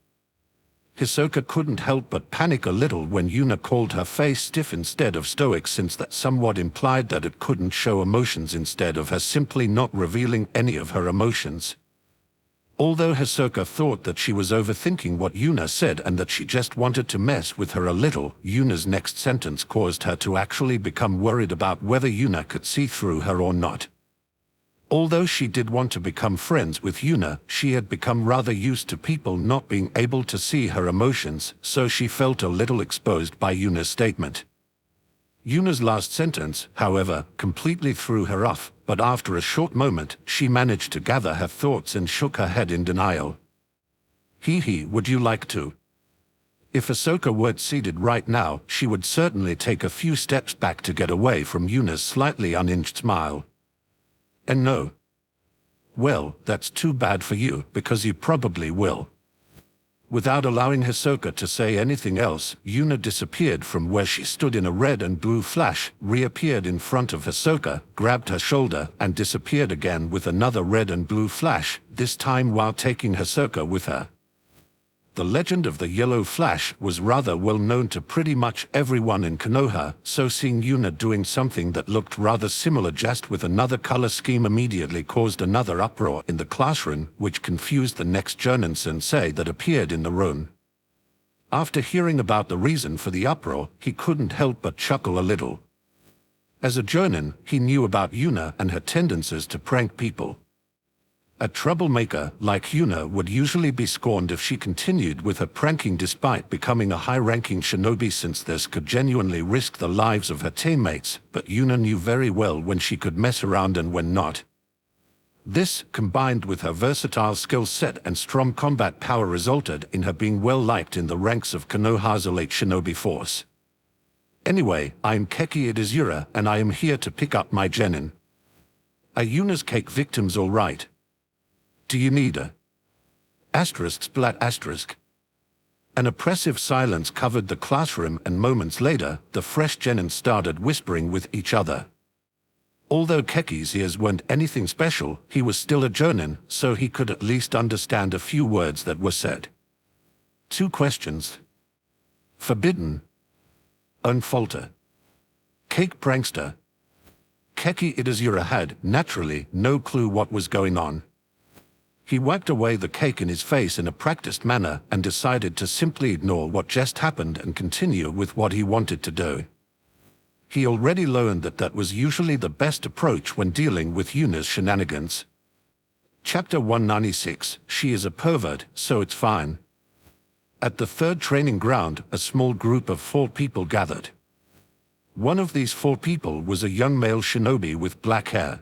Hisoka couldn't help but panic a little when Yuna called her face stiff instead of stoic, since that somewhat implied that it couldn't show emotions instead of her simply not revealing any of her emotions. Although Hisoka thought that she was overthinking what Yuna said and that she just wanted to mess with her a little, Yuna's next sentence caused her to actually become worried about whether Yuna could see through her or not. Although she did want to become friends with Yuna, she had become rather used to people not being able to see her emotions, so she felt a little exposed by Yuna's statement. Yuna's last sentence, however, completely threw her off, but after a short moment, she managed to gather her thoughts and shook her head in denial. Hee, would you like to? If Hisoka were seated right now, she would certainly take a few steps back to get away from Yuna's slightly unhinged smile. And no. Well, that's too bad for you, because you probably will. Without allowing Hisoka to say anything else, Yuna disappeared from where she stood in a red and blue flash, reappeared in front of Hisoka, grabbed her shoulder, and disappeared again with another red and blue flash, this time while taking Hisoka with her. The legend of the yellow flash was rather well known to pretty much everyone in Konoha, so seeing Yuna doing something that looked rather similar just with another color scheme immediately caused another uproar in the classroom, which confused the next Jonin sensei that appeared in the room. After hearing about the reason for the uproar, he couldn't help but chuckle a little. As a Jonin, he knew about Yuna and her tendencies to prank people. A troublemaker like Yuna would usually be scorned if she continued with her pranking despite becoming a high-ranking shinobi, since this could genuinely risk the lives of her teammates, but Yuna knew very well when she could mess around and when not. This, combined with her versatile skill set and strong combat power, resulted in her being well-liked in the ranks of Konoha's elite shinobi force. Anyway, I'm Keki Idazura, and I am here to pick up my genin. Are Yuna's cake victims all right? Do you need a? Asterisk splat asterisk. An oppressive silence covered the classroom, and moments later, the fresh genin started whispering with each other. Although Keki's ears weren't anything special, he was still a Jonin, so he could at least understand a few words that were said. 2 questions. Forbidden. Unfalter. Cake prankster. Keki Idazura had, naturally, no clue what was going on. He wiped away the cake in his face in a practiced manner and decided to simply ignore what just happened and continue with what he wanted to do. He already learned that that was usually the best approach when dealing with Yuna's shenanigans. Chapter 196, She is a pervert, so it's fine. At the 3rd training ground, a small group of 4 people gathered. One of these 4 people was a young male shinobi with black hair.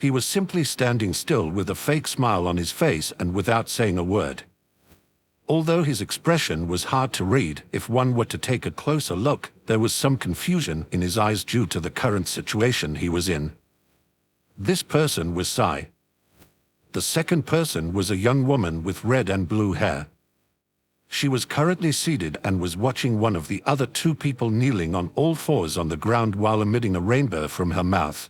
He was simply standing still with a fake smile on his face and without saying a word. Although his expression was hard to read, if one were to take a closer look, there was some confusion in his eyes due to the current situation he was in. This person was Sai. The second person was a young woman with red and blue hair. She was currently seated and was watching one of the other 2 people kneeling on all 4s on the ground while emitting a rainbow from her mouth.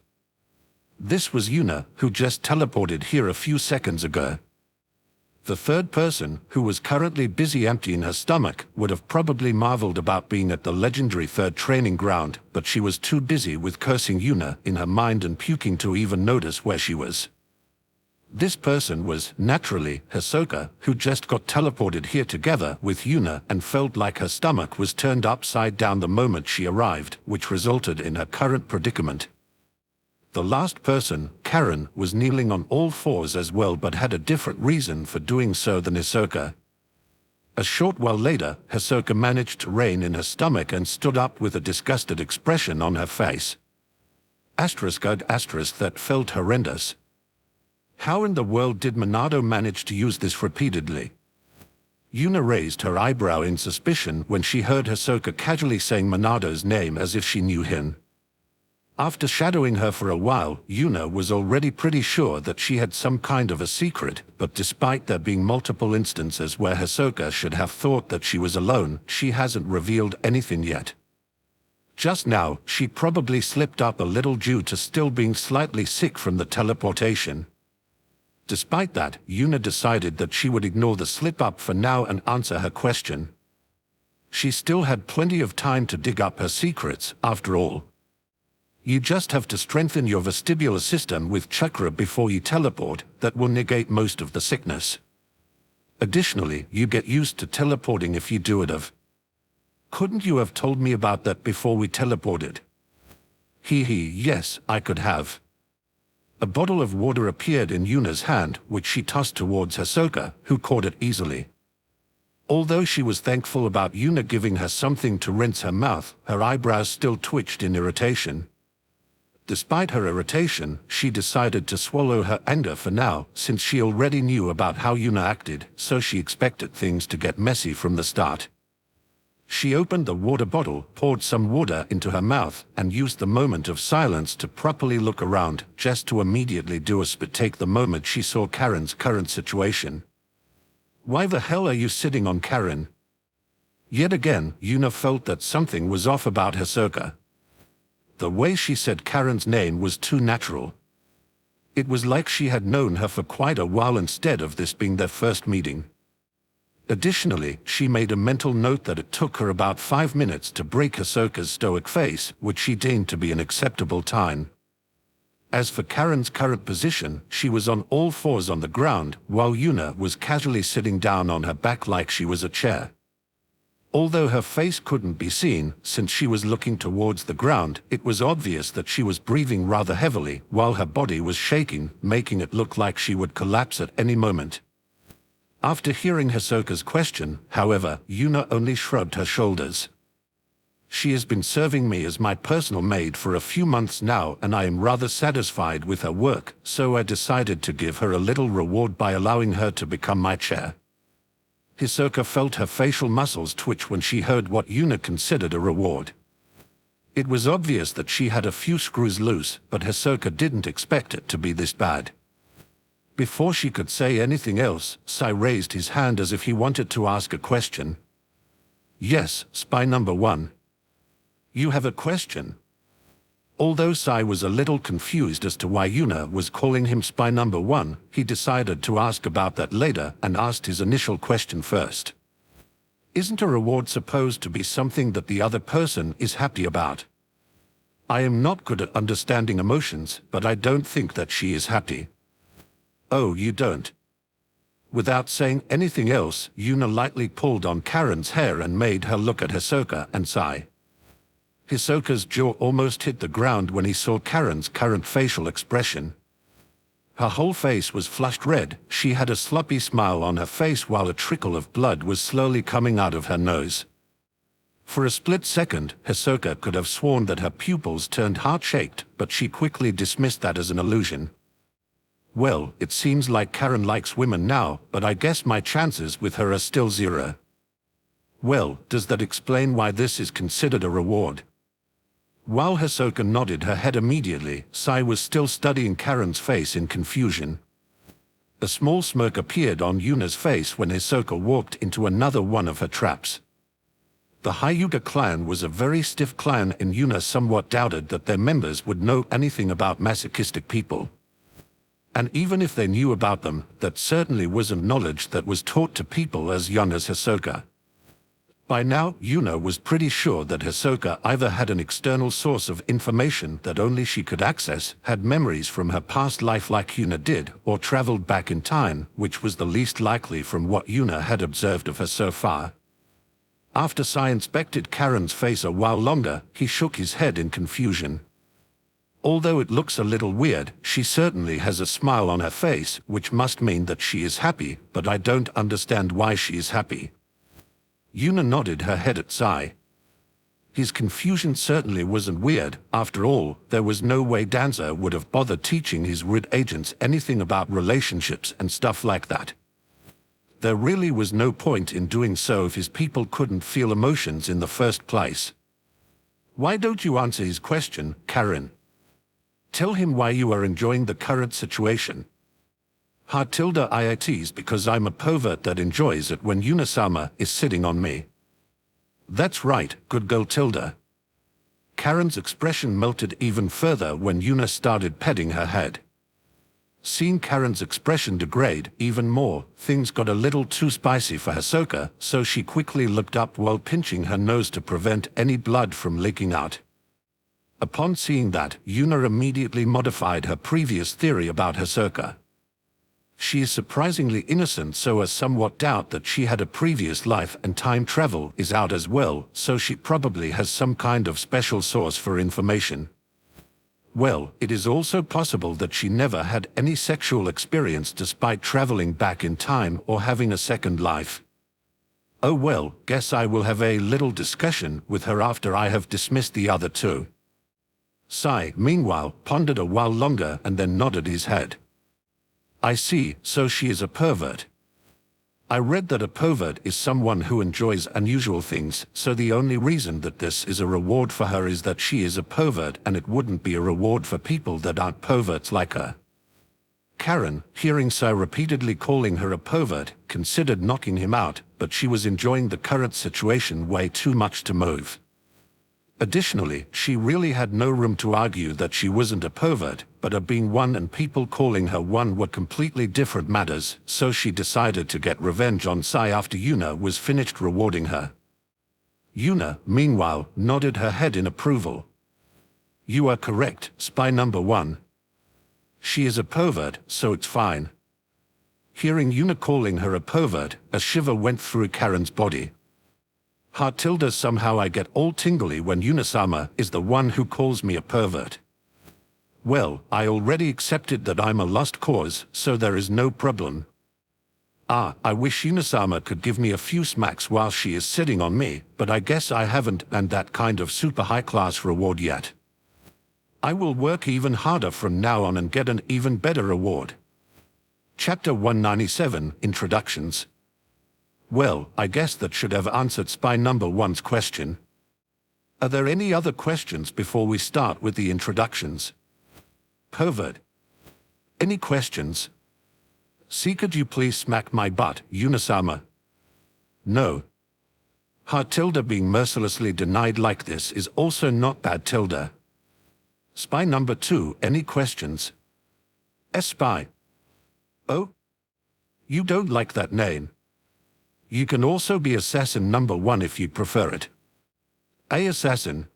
This was Yuna, who just teleported here a few seconds ago. The third person, who was currently busy emptying her stomach, would have probably marveled about being at the legendary third training ground, but she was too busy with cursing Yuna in her mind and puking to even notice where she was. This person was, naturally, Hisoka, who just got teleported here together with Yuna and felt like her stomach was turned upside down the moment she arrived, which resulted in her current predicament. The last person, Karen, was kneeling on all fours as well but had a different reason for doing so than Hisoka. A short while later, Hisoka managed to rein in her stomach and stood up with a disgusted expression on her face. That felt horrendous. How in the world did Minato manage to use this repeatedly? Yuna raised her eyebrow in suspicion when she heard Hisoka casually saying Minato's name as if she knew him. After shadowing her for a while, Yuna was already pretty sure that she had some kind of a secret, but despite there being multiple instances where Hisoka should have thought that she was alone, she hasn't revealed anything yet. Just now, she probably slipped up a little due to still being slightly sick from the teleportation. Despite that, Yuna decided that she would ignore the slip-up for now and answer her question. She still had plenty of time to dig up her secrets, after all. You just have to strengthen your vestibular system with chakra before you teleport. That will negate most of the sickness. Additionally, you get used to teleporting if you do it. Couldn't you have told me about that before we teleported? Yes, I could have. A bottle of water appeared in Yuna's hand, which she tossed towards Hisoka, who caught it easily. Although she was thankful about Yuna giving her something to rinse her mouth, her eyebrows still twitched in irritation. Despite her irritation, she decided to swallow her anger for now, since she already knew about how Yuna acted, so she expected things to get messy from the start. She opened the water bottle, poured some water into her mouth, and used the moment of silence to properly look around, just to immediately do a spit take the moment she saw Karen's current situation. Why the hell are you sitting on Karen? Yet again, Yuna felt that something was off about Hisoka. The way she said Karen's name was too natural. It was like she had known her for quite a while instead of this being their first meeting. Additionally, she made a mental note that it took her about 5 minutes to break Hisoka's stoic face, which she deemed to be an acceptable time. As for Karen's current position, she was on all fours on the ground, while Yuna was casually sitting down on her back like she was a chair. Although her face couldn't be seen, since she was looking towards the ground, it was obvious that she was breathing rather heavily, while her body was shaking, making it look like she would collapse at any moment. After hearing Hisoka's question, however, Yuna only shrugged her shoulders. She has been serving me as my personal maid for a few months now, and I am rather satisfied with her work, so I decided to give her a little reward by allowing her to become my chair. Hisoka felt her facial muscles twitch when she heard what Yuna considered a reward. It was obvious that she had a few screws loose, but Hisoka didn't expect it to be this bad. Before she could say anything else, Sai raised his hand as if he wanted to ask a question. Yes, spy number 1. You have a question? Although Sai was a little confused as to why Yuna was calling him spy number 1, he decided to ask about that later and asked his initial question first. Isn't a reward supposed to be something that the other person is happy about? I am not good at understanding emotions, but I don't think that she is happy. Oh, you don't? Without saying anything else, Yuna lightly pulled on Karen's hair and made her look at Hisoka and Sai. Hisoka's jaw almost hit the ground when he saw Karen's current facial expression. Her whole face was flushed red, she had a sloppy smile on her face while a trickle of blood was slowly coming out of her nose. For a split second, Hisoka could have sworn that her pupils turned heart-shaped, but she quickly dismissed that as an illusion. Well, it seems like Karen likes women now, but I guess my chances with her are still 0. Well, does that explain why this is considered a reward? While Hisoka nodded her head immediately, Sai was still studying Karen's face in confusion. A small smirk appeared on Yuna's face when Hisoka walked into another one of her traps. The Hyuga clan was a very stiff clan, and Yuna somewhat doubted that their members would know anything about masochistic people. And even if they knew about them, that certainly wasn't knowledge that was taught to people as young as Hisoka. By now, Yuna was pretty sure that Hisoka either had an external source of information that only she could access, had memories from her past life like Yuna did, or traveled back in time, which was the least likely from what Yuna had observed of her so far. After Sai inspected Karen's face a while longer, he shook his head in confusion. Although it looks a little weird, she certainly has a smile on her face, which must mean that she is happy, but I don't understand why she is happy. Yuna nodded her head at Sai. His confusion certainly wasn't weird. After all, there was no way Danzo would have bothered teaching his RID agents anything about relationships and stuff like that. There really was no point in doing so if his people couldn't feel emotions in the first place. Why don't you answer his question, Karen? Tell him why you are enjoying the current situation. *IITs because I'm a pervert that enjoys it when Yuna-sama is sitting on me. That's right, good girl Tilda. Karen's expression melted even further when Yuna started petting her head. Seeing Karen's expression degrade even more, things got a little too spicy for Hisoka, so she quickly looked up while pinching her nose to prevent any blood from leaking out. Upon seeing that, Yuna immediately modified her previous theory about Hisoka. She is surprisingly innocent, so I somewhat doubt that she had a previous life, and time travel is out as well, so she probably has some kind of special source for information. Well, it is also possible that she never had any sexual experience despite traveling back in time or having a second life. Oh well, guess I will have a little discussion with her after I have dismissed the other two. Sai, meanwhile, pondered a while longer and then nodded his head. I see, so she is a pervert. I read that a pervert is someone who enjoys unusual things, so the only reason that this is a reward for her is that she is a pervert, and it wouldn't be a reward for people that aren't perverts like her. Karen, hearing Sai repeatedly calling her a pervert, considered knocking him out, but she was enjoying the current situation way too much to move. Additionally, she really had no room to argue that she wasn't a pervert, but her being one and people calling her one were completely different matters, so she decided to get revenge on Sai after Yuna was finished rewarding her. Yuna, meanwhile, nodded her head in approval. You are correct, spy number one. She is a pervert, so it's fine. Hearing Yuna calling her a pervert, a shiver went through Karen's body. Somehow I get all tingly when Yuna-sama is the one who calls me a pervert. Well, I already accepted that I'm a lost cause, so there is no problem. I wish Yuna-sama could give me a few smacks while she is sitting on me, but I guess I haven't earned that kind of super high-class reward yet. I will work even harder from now on and get an even better reward. Chapter 197, Introductions. Well, I guess that should have answered spy number one's question. Are there any other questions before we start with the introductions? Pervert. Any questions? See, could you please smack my butt, Yuna-sama? No. Tilda being mercilessly denied like this is also not bad, Tilda. Spy number two, any questions? Spy. Oh? You don't like that name. You can also be assassin number one if you prefer it. Assassin.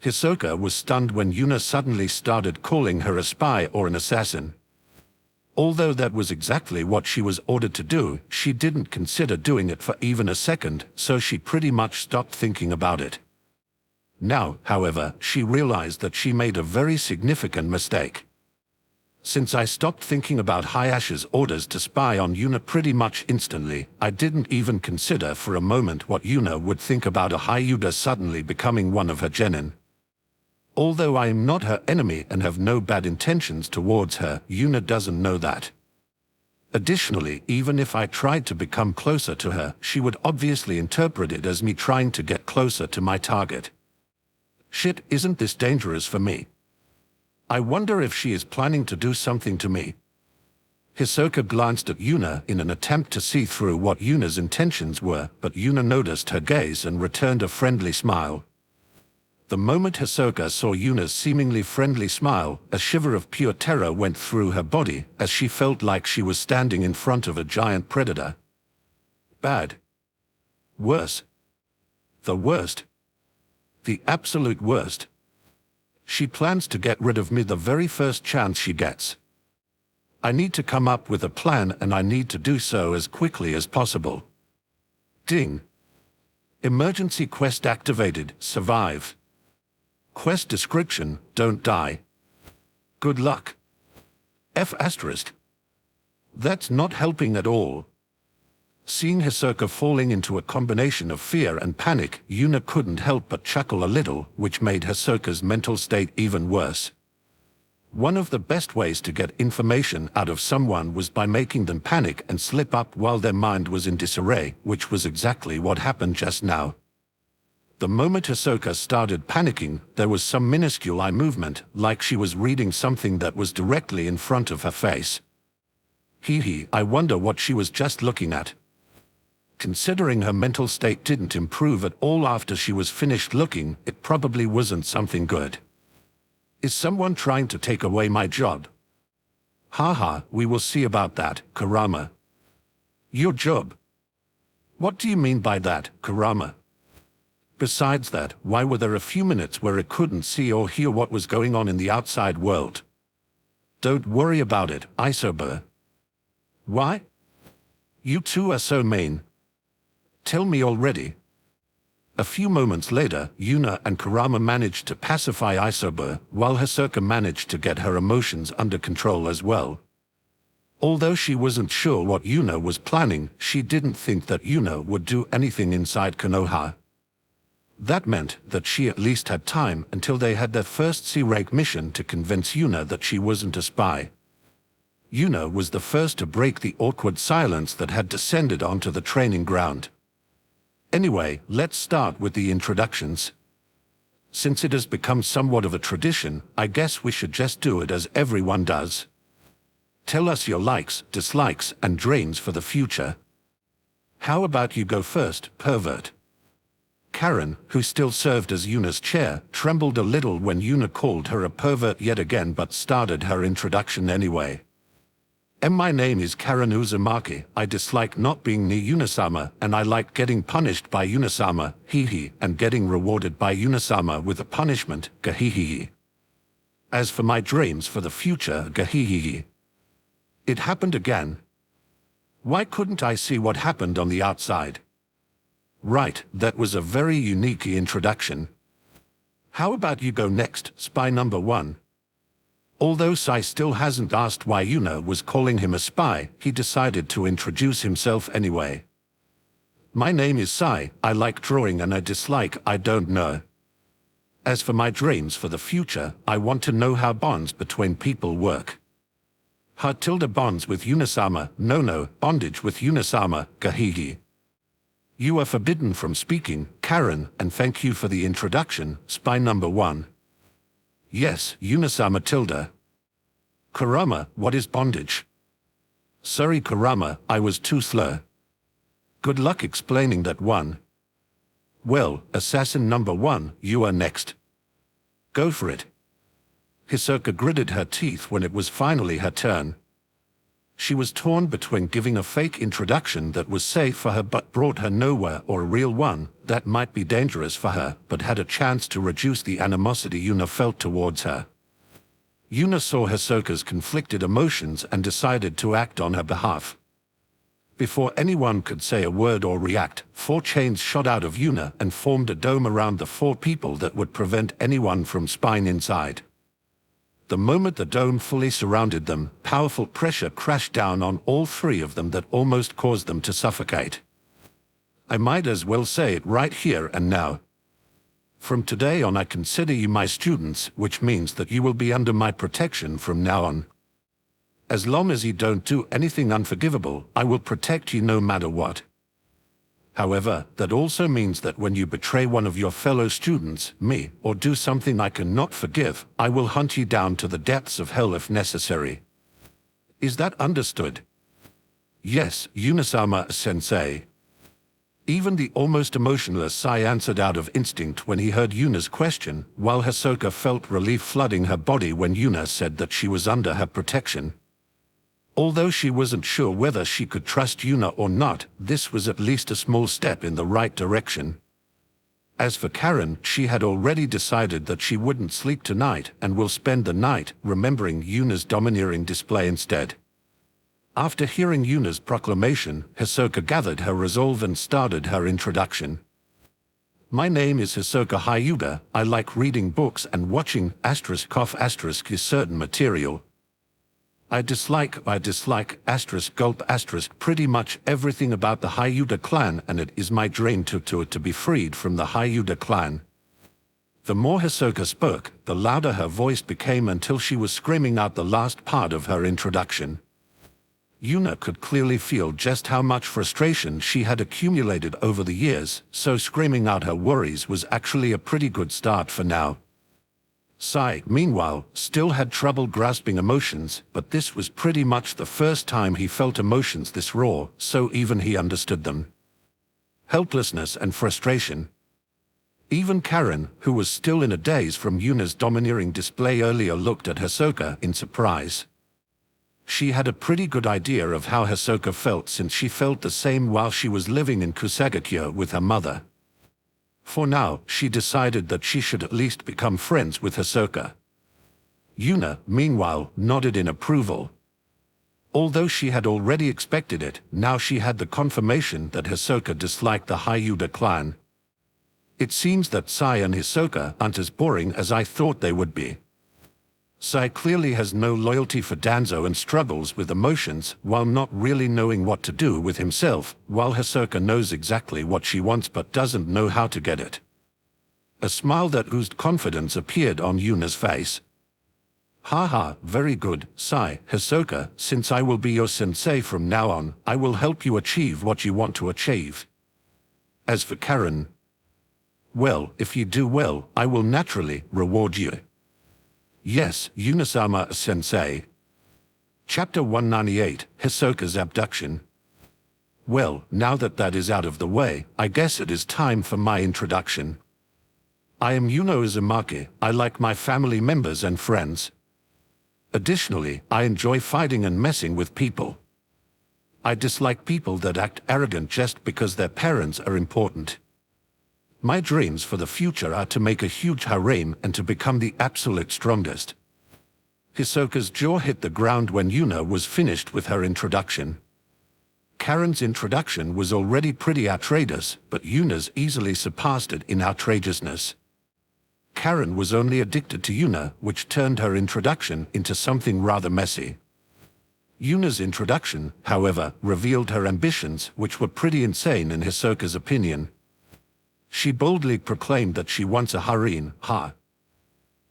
Hisoka was stunned when Yuna suddenly started calling her a spy or an assassin. Although that was exactly what she was ordered to do, she didn't consider doing it for even a second, so she pretty much stopped thinking about it. Now, however, she realized that she made a very significant mistake. Since I stopped thinking about Hayashi's orders to spy on Yuna pretty much instantly, I didn't even consider for a moment what Yuna would think about a Hyuga suddenly becoming one of her genin. Although I am not her enemy and have no bad intentions towards her, Yuna doesn't know that. Additionally, even if I tried to become closer to her, she would obviously interpret it as me trying to get closer to my target. Shit, isn't this dangerous for me? I wonder if she is planning to do something to me. Hisoka glanced at Yuna in an attempt to see through what Yuna's intentions were, but Yuna noticed her gaze and returned a friendly smile. The moment Hisoka saw Yuna's seemingly friendly smile, a shiver of pure terror went through her body as she felt like she was standing in front of a giant predator. Bad. Worse. The worst. The absolute worst. She plans to get rid of me the very first chance she gets. I need to come up with a plan, and I need to do so as quickly as possible. Ding. Emergency quest activated. Survive. Quest description: don't die. Good luck. F***. That's not helping at all. Seeing Hisoka falling into a combination of fear and panic, Yuna couldn't help but chuckle a little, which made Hisoka's mental state even worse. One of the best ways to get information out of someone was by making them panic and slip up while their mind was in disarray, which was exactly what happened just now. The moment Hisoka started panicking, there was some minuscule eye movement, like she was reading something that was directly in front of her face. I wonder what she was just looking at. Considering her mental state didn't improve at all after she was finished looking, it probably wasn't something good. Is someone trying to take away my job? Haha, we will see about that, Kurama. Your job? What do you mean by that, Kurama? Besides that, why were there a few minutes where it couldn't see or hear what was going on in the outside world? Don't worry about it, Isoba. Why? You two are so mean. Tell me already. A few moments later, Yuna and Kurama managed to pacify Isoba, while Hisoka managed to get her emotions under control as well. Although she wasn't sure what Yuna was planning, she didn't think that Yuna would do anything inside Konoha. That meant that she at least had time until they had their first sea rank mission to convince Yuna that she wasn't a spy. Yuna was the first to break the awkward silence that had descended onto the training ground. Anyway, let's start with the introductions. Since it has become somewhat of a tradition, I guess we should just do it as everyone does. Tell us your likes, dislikes, and dreams for the future. How about you go first, pervert? Karen, who still served as Yuna's chair, trembled a little when Yuna called her a pervert yet again, but started her introduction anyway. My name is Karen Uzumaki. I dislike not being near Yunasama, and I like getting punished by Yunasama, and getting rewarded by Yunasama with a punishment, gahihihi. As for my dreams for the future, gahihihi. It happened again. Why couldn't I see what happened on the outside? Right, that was a very unique introduction. How about you go next, spy number 1? Although Sai still hasn't asked why Yuna was calling him a spy, he decided to introduce himself anyway. My name is Sai, I like drawing and I dislike I don't know. As for my dreams for the future, I want to know how bonds between people work. Bonds with Yunasama, no, bondage with Yunasama, gahihi. You are forbidden from speaking, Karen, and thank you for the introduction, spy number 1. Yes, Yunasama tilde. Kurama, what is bondage? Sorry Kurama, I was too slow. Good luck explaining that one. Well, assassin number 1, you are next. Go for it. Hisoka gritted her teeth when it was finally her turn. She was torn between giving a fake introduction that was safe for her but brought her nowhere, or a real one that might be dangerous for her but had a chance to reduce the animosity Yuna felt towards her. Yuna saw Hisoka's conflicted emotions and decided to act on her behalf. Before anyone could say a word or react, 4 chains shot out of Yuna and formed a dome around the 4 people that would prevent anyone from spying inside. The moment the dome fully surrounded them, powerful pressure crashed down on all 3 of them that almost caused them to suffocate. I might as well say it right here and now. From today on I consider you my students, which means that you will be under my protection from now on. As long as you don't do anything unforgivable, I will protect you no matter what. However, that also means that when you betray one of your fellow students, me, or do something I cannot forgive, I will hunt you down to the depths of hell if necessary. Is that understood? Yes, Yunasama-sensei. Even the almost emotionless Sai answered out of instinct when he heard Yuna's question, while Hisoka felt relief flooding her body when Yuna said that she was under her protection. Although she wasn't sure whether she could trust Yuna or not, this was at least a small step in the right direction. As for Karen, she had already decided that she wouldn't sleep tonight and will spend the night remembering Yuna's domineering display instead. After hearing Yuna's proclamation, Hisoka gathered her resolve and started her introduction. My name is Hisoka Hyuga. I like reading books and watching **** certain material. I dislike pretty much everything about the Hyuga clan, and it is my dream to be freed from the Hyuga clan. The more Hisoka spoke, the louder her voice became until she was screaming out the last part of her introduction. Yuna could clearly feel just how much frustration she had accumulated over the years, so screaming out her worries was actually a pretty good start for now. Sai, meanwhile, still had trouble grasping emotions, but this was pretty much the first time he felt emotions this raw, so even he understood them. Helplessness and frustration. Even Karen, who was still in a daze from Yuna's domineering display earlier, looked at Hisoka in surprise. She had a pretty good idea of how Hisoka felt since she felt the same while she was living in Kusagakyo with her mother. For now, she decided that she should at least become friends with Hisoka. Yuna, meanwhile, nodded in approval. Although she had already expected it, now she had the confirmation that Hisoka disliked the Hyuga clan. It seems that Sai and Hisoka aren't as boring as I thought they would be. Sai clearly has no loyalty for Danzo and struggles with emotions while not really knowing what to do with himself, while Hisoka knows exactly what she wants but doesn't know how to get it. A smile that oozed confidence appeared on Yuna's face. Haha, very good, Sai. Hisoka, since I will be your sensei from now on, I will help you achieve what you want to achieve. As for Karen, well, if you do well, I will naturally reward you. Yes, Yuna-sama sensei. Chapter 198, Hisoka's Abduction. Well, now that is out of the way, I guess it is time for my introduction. I am Yuno Uzumaki. I like my family members and friends. Additionally, I enjoy fighting and messing with people. I dislike people that act arrogant just because their parents are important. My dreams for the future are to make a huge harem and to become the absolute strongest. Hisoka's jaw hit the ground when Yuna was finished with her introduction. Karen's introduction was already pretty outrageous, but Yuna's easily surpassed it in outrageousness. Karen was only addicted to Yuna, which turned her introduction into something rather messy. Yuna's introduction, however, revealed her ambitions, which were pretty insane in Hisoka's opinion. She boldly proclaimed that she wants a harem.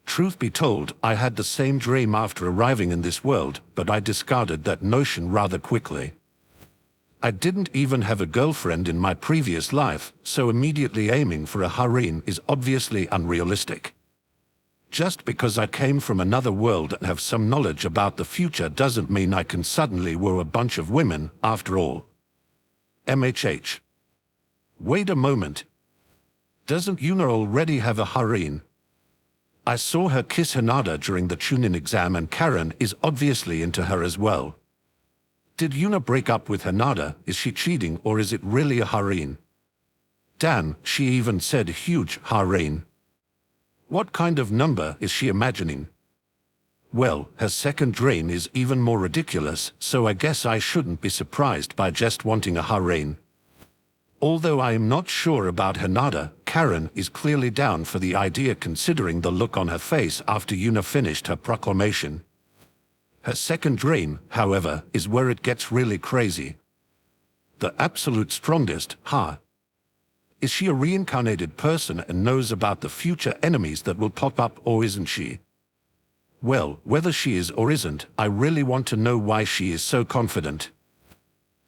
Truth be told, I had the same dream after arriving in this world, but I discarded that notion rather quickly. I didn't even have a girlfriend in my previous life, so immediately aiming for a harem is obviously unrealistic. Just because I came from another world and have some knowledge about the future doesn't mean I can suddenly woo a bunch of women, after all. MHH. Wait a moment. Doesn't Yuna already have a harem? I saw her kiss Hinata during the Chunin exam, and Karen is obviously into her as well. Did Yuna break up with Hinata? Is she cheating, or is it really a harem? Damn, she even said huge harem. What kind of number is she imagining? Well, her second dream is even more ridiculous, so I guess I shouldn't be surprised by just wanting a harem. Although I am not sure about Hinata, Karen is clearly down for the idea considering the look on her face after Yuna finished her proclamation. Her second dream, however, is where it gets really crazy. The absolute strongest, Is she a reincarnated person and knows about the future enemies that will pop up, or isn't she? Well, whether she is or isn't, I really want to know why she is so confident.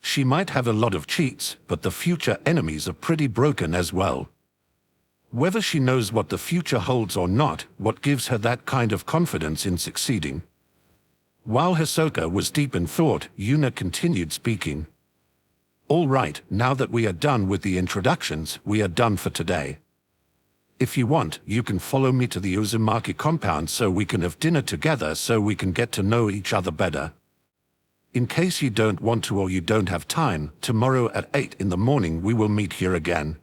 She might have a lot of cheats, but the future enemies are pretty broken as well. Whether she knows what the future holds or not, what gives her that kind of confidence in succeeding? While Hisoka was deep in thought, Yuna continued speaking. All right, now that we are done with the introductions, we are done for today. If you want, you can follow me to the Uzumaki compound so we can have dinner together so we can get to know each other better. In case you don't want to or you don't have time, tomorrow at 8 in the morning we will meet here again.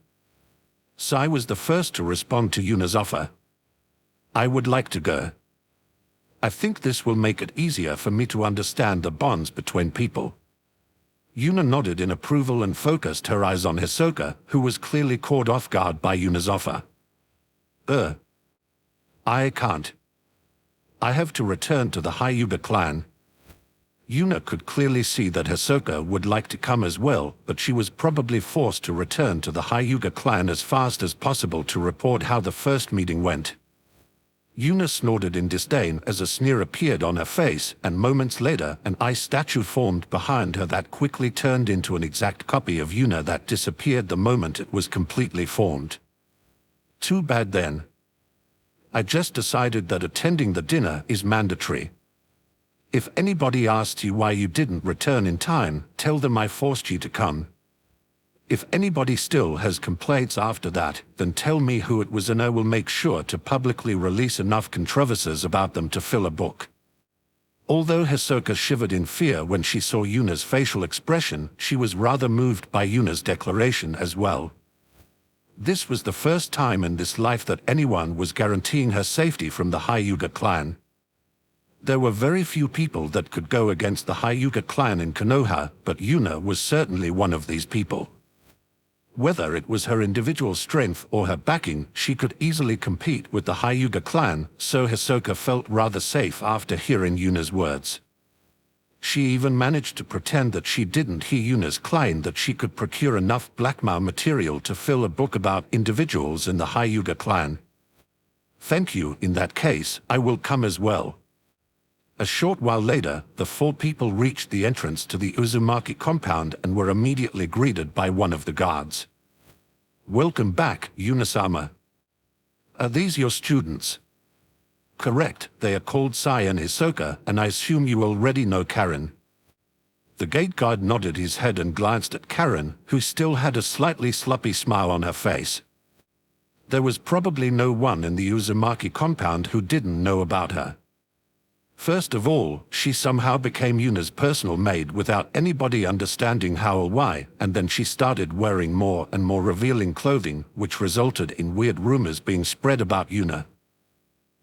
Sai was the first to respond to Yuna's offer. I would like to go. I think this will make it easier for me to understand the bonds between people. Yuna nodded in approval and focused her eyes on Hisoka, who was clearly caught off guard by Yuna's offer. I can't. I have to return to the Hyuga clan. Yuna could clearly see that Hisoka would like to come as well, but she was probably forced to return to the Hyuga clan as fast as possible to report how the first meeting went. Yuna snorted in disdain as a sneer appeared on her face, and moments later an ice statue formed behind her that quickly turned into an exact copy of Yuna that disappeared the moment it was completely formed. Too bad then. I just decided that attending the dinner is mandatory. If anybody asks you why you didn't return in time, tell them I forced you to come. If anybody still has complaints after that, then tell me who it was and I will make sure to publicly release enough controversies about them to fill a book. Although Hisoka shivered in fear when she saw Yuna's facial expression, she was rather moved by Yuna's declaration as well. This was the first time in this life that anyone was guaranteeing her safety from the Hyuga clan. There were very few people that could go against the Hyuga clan in Konoha, but Yuna was certainly one of these people. Whether it was her individual strength or her backing, she could easily compete with the Hyuga clan, so Hisoka felt rather safe after hearing Yuna's words. She even managed to pretend that she didn't hear Yuna's claim that she could procure enough blackmail material to fill a book about individuals in the Hyuga clan. Thank you, in that case, I will come as well. A short while later, the four people reached the entrance to the Uzumaki compound and were immediately greeted by one of the guards. Welcome back, Yuna-sama. Are these your students? Correct, they are called Sai and Hisoka, and I assume you already know Karen. The gate guard nodded his head and glanced at Karen, who still had a slightly sloppy smile on her face. There was probably no one in the Uzumaki compound who didn't know about her. First of all, she somehow became Yuna's personal maid without anybody understanding how or why, and then she started wearing more and more revealing clothing, which resulted in weird rumors being spread about Yuna.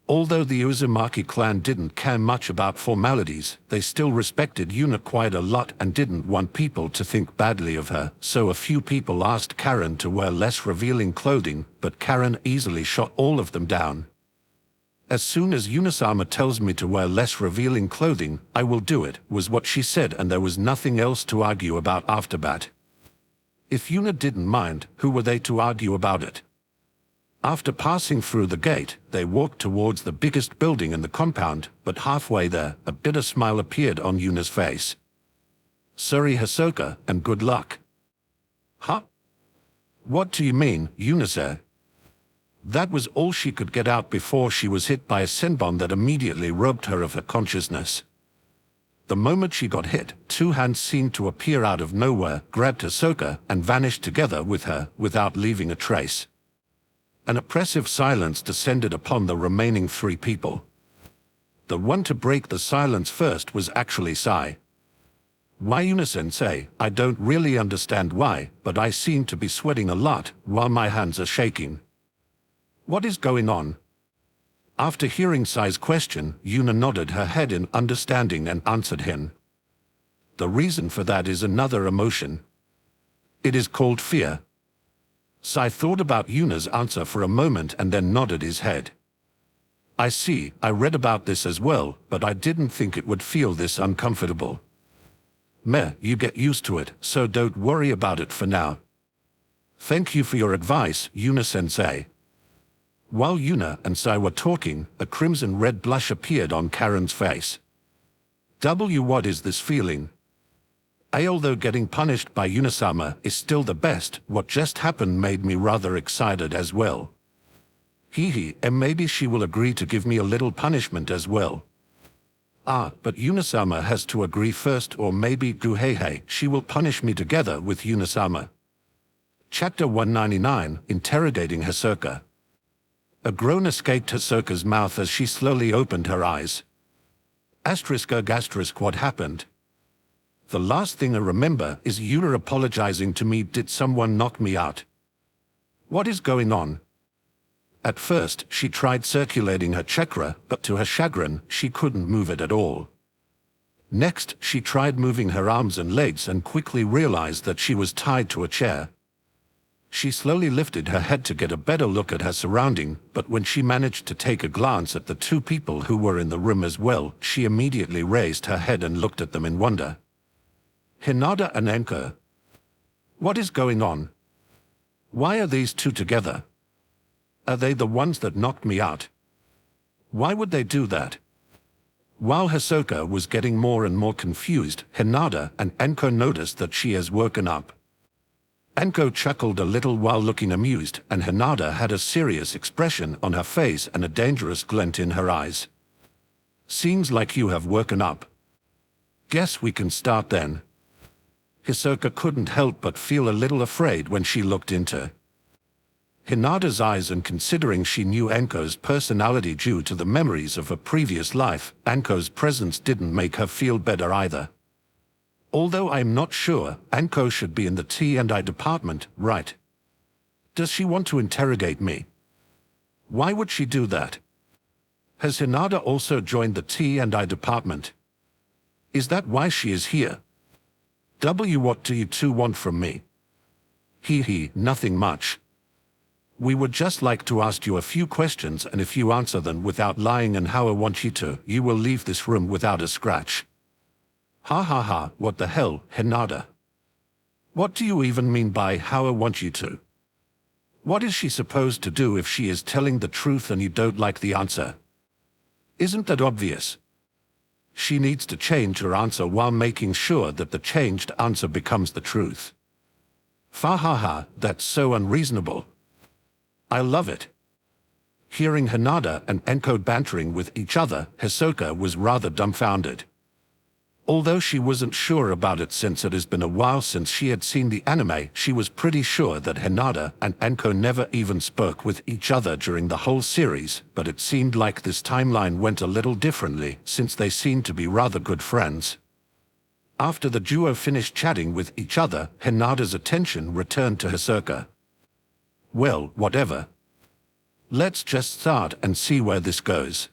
Although the Uzumaki clan didn't care much about formalities, they still respected Yuna quite a lot and didn't want people to think badly of her, so a few people asked Karen to wear less revealing clothing, but Karen easily shot all of them down. As soon as Yuna-sama tells me to wear less revealing clothing, I will do it, was what she said, and there was nothing else to argue about after that. If Yuna didn't mind, who were they to argue about it? After passing through the gate, they walked towards the biggest building in the compound, but halfway there, a bitter smile appeared on Yuna's face. Sorry, Hisoka, and good luck. Huh? What do you mean, Yuna-san? That was all she could get out before she was hit by a senbon that immediately robbed her of her consciousness. The moment she got hit, two hands seemed to appear out of nowhere, grabbed Hisoka, and vanished together with her, without leaving a trace. An oppressive silence descended upon the remaining three people. The one to break the silence first was actually Sai. Why, Yuna-sensei, I don't really understand why, but I seem to be sweating a lot, while my hands are shaking. What is going on? After hearing Sai's question, Yuna nodded her head in understanding and answered him. The reason for that is another emotion. It is called fear. Sai thought about Yuna's answer for a moment and then nodded his head. I see, I read about this as well, but I didn't think it would feel this uncomfortable. Meh, you get used to it, so don't worry about it for now. Thank you for your advice, Yuna-sensei. While Yuna and Sai were talking, a crimson-red blush appeared on Karen's face. What is this feeling? Although getting punished by Yuna-sama is still the best, what just happened made me rather excited as well. And maybe she will agree to give me a little punishment as well. But Unisama has to agree first, or maybe Guhei, she will punish me together with Unisama. Chapter 199, Interrogating Hisoka. A groan escaped Hisoka's mouth as she slowly opened her eyes. ***, what happened? The last thing I remember is Yuna apologizing to me. Did someone knock me out? What is going on? At first, she tried circulating her chakra, but to her chagrin, she couldn't move it at all. Next, she tried moving her arms and legs and quickly realized that she was tied to a chair. She slowly lifted her head to get a better look at her surrounding, but when she managed to take a glance at the two people who were in the room as well, she immediately raised her head and looked at them in wonder. Hinata and Enko. What is going on? Why are these two together? Are they the ones that knocked me out? Why would they do that? While Hisoka was getting more and more confused, Hinata and Enko noticed that she has woken up. Enko chuckled a little while looking amused, and Hinata had a serious expression on her face and a dangerous glint in her eyes. Seems like you have woken up. Guess we can start then. Hisoka couldn't help but feel a little afraid when she looked into Hinata's eyes, and considering she knew Enko's personality due to the memories of a previous life, Enko's presence didn't make her feel better either. Although I'm not sure, Enko should be in the T&I department, right? Does she want to interrogate me? Why would she do that? Has Hinata also joined the T&I department? Is that why she is here? What do you two want from me? Nothing much. We would just like to ask you a few questions, and if you answer them without lying and how I want you to, you will leave this room without a scratch. What the hell, Hinata? What do you even mean by how I want you to? What is she supposed to do if she is telling the truth and you don't like the answer? Isn't that obvious? She needs to change her answer while making sure that the changed answer becomes the truth. That's so unreasonable. I love it. Hearing Hinata and Enko bantering with each other, Hisoka was rather dumbfounded. Although she wasn't sure about it since it has been a while since she had seen the anime, she was pretty sure that Hinata and Enko never even spoke with each other during the whole series, but it seemed like this timeline went a little differently, since they seemed to be rather good friends. After the duo finished chatting with each other, Hinata's attention returned to Hisoka. Well, whatever. Let's just start and see where this goes.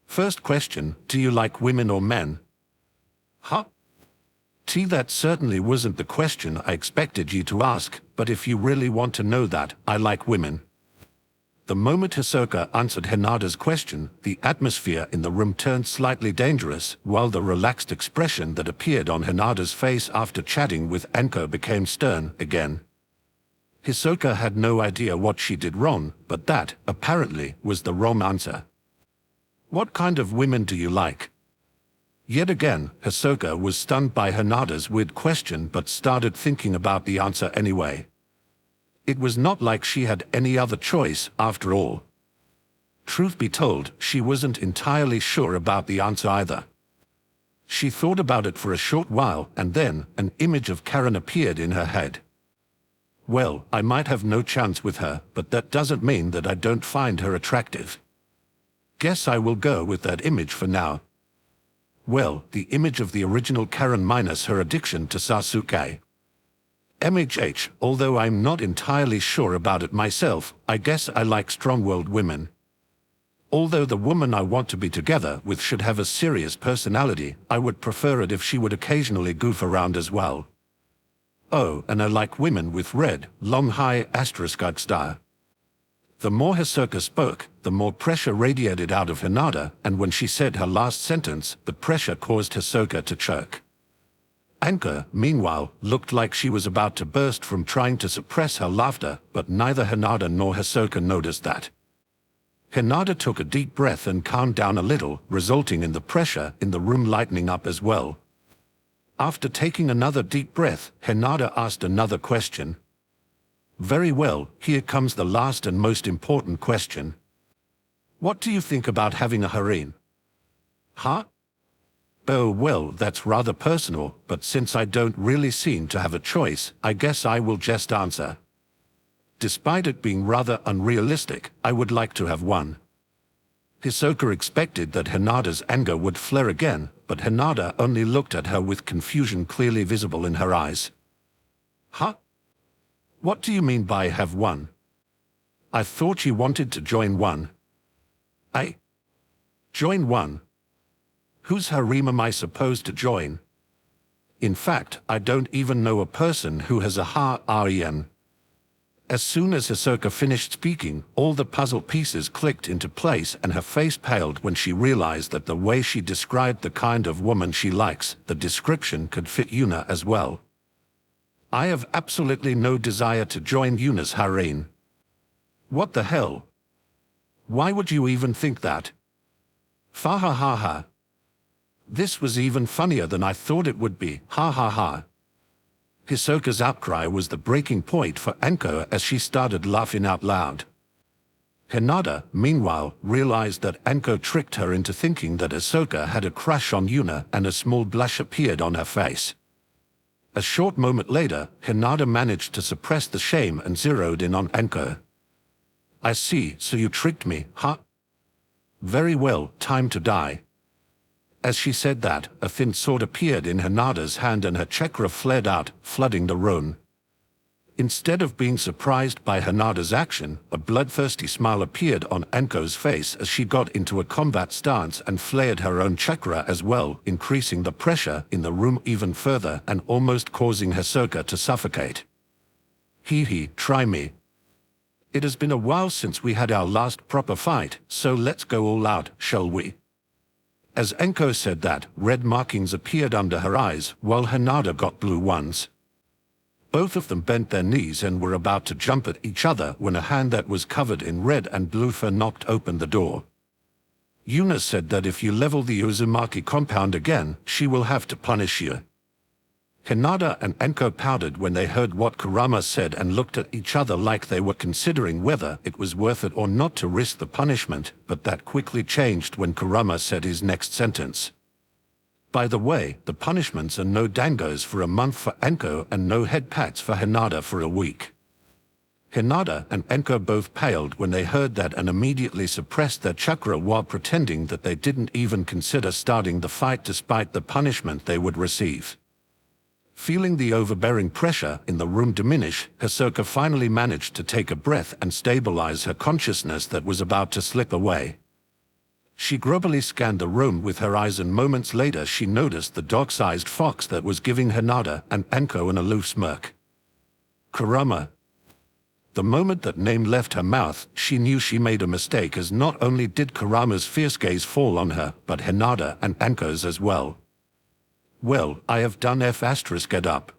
First question, do you like women or men? That certainly wasn't the question I expected you to ask, but if you really want to know that, I like women. The moment Hisoka answered Hinata's question, the atmosphere in the room turned slightly dangerous, while the relaxed expression that appeared on Hinata's face after chatting with Enko became stern again. Hisoka had no idea what she did wrong, but that, apparently, was the wrong answer. What kind of women do you like? Yet again, Hisoka was stunned by Hinata's weird question but started thinking about the answer anyway. It was not like she had any other choice, after all. Truth be told, she wasn't entirely sure about the answer either. She thought about it for a short while, and then, an image of Karen appeared in her head. Well, I might have no chance with her, but that doesn't mean that I don't find her attractive. Guess I will go with that image for now. Well, the image of the original Karen minus her addiction to Sasuke. Although I'm not entirely sure about it myself, I guess I like strong-willed women. Although the woman I want to be together with should have a serious personality, I would prefer it if she would occasionally goof around as well. Oh, and I like women with red, long high *** style. The more Hisoka spoke, the more pressure radiated out of Hinata, and when she said her last sentence, the pressure caused Hisoka to choke. Enko, meanwhile, looked like she was about to burst from trying to suppress her laughter, but neither Hinata nor Hisoka noticed that. Hinata took a deep breath and calmed down a little, resulting in the pressure in the room lightening up as well. After taking another deep breath, Hinata asked another question. Very well, here comes the last and most important question. What do you think about having a harem? Oh well, that's rather personal, but since I don't really seem to have a choice, I guess I will just answer. Despite it being rather unrealistic, I would like to have won. Hisoka expected that Hinata's anger would flare again, but Hinata only looked at her with confusion clearly visible in her eyes. Huh? What do you mean by have won? I thought you wanted to join one. Join one? Whose harem am I supposed to join? In fact, I don't even know a person who has a harem. As soon as Hisoka finished speaking, all the puzzle pieces clicked into place and her face paled when she realized that the way she described the kind of woman she likes, the description could fit Yuna as well. I have absolutely no desire to join Yuna's harem. What the hell? Why would you even think that? Fa ha ha ha. This was even funnier than I thought it would be, ha ha ha. Hisoka's outcry was the breaking point for Anko as she started laughing out loud. Hinata, meanwhile, realized that Anko tricked her into thinking that Hisoka had a crush on Yuna, and a small blush appeared on her face. A short moment later, Hinata managed to suppress the shame and zeroed in on Anko. I see, so you tricked me, huh? Very well, time to die. As she said that, a thin sword appeared in Hinata's hand and her chakra flared out, flooding the room. Instead of being surprised by Hinata's action, a bloodthirsty smile appeared on Anko's face as she got into a combat stance and flared her own chakra as well, increasing the pressure in the room even further and almost causing Hisoka to suffocate. Hee, try me. It has been a while since we had our last proper fight, so let's go all out, shall we? As Anko said that, red markings appeared under her eyes, while Hinata got blue ones. Both of them bent their knees and were about to jump at each other when a hand that was covered in red and blue fur knocked open the door. Yuna said that if you level the Uzumaki compound again, she will have to punish you. Hinata and Anko powdered when they heard what Kurama said and looked at each other like they were considering whether it was worth it or not to risk the punishment, but that quickly changed when Kurama said his next sentence. By the way, the punishments are no dangos for a month for Anko and no head pats for Hinata for a week. Hinata and Anko both paled when they heard that and immediately suppressed their chakra while pretending that they didn't even consider starting the fight despite the punishment they would receive. Feeling the overbearing pressure in the room diminish, Hisoka finally managed to take a breath and stabilize her consciousness that was about to slip away. She groggily scanned the room with her eyes and moments later she noticed the dog-sized fox that was giving Hinata and Anko an aloof smirk. Kurama. The moment that name left her mouth, she knew she made a mistake as not only did Kurama's fierce gaze fall on her, but Hinata and Anko's as well. Well, I have done F*** get up.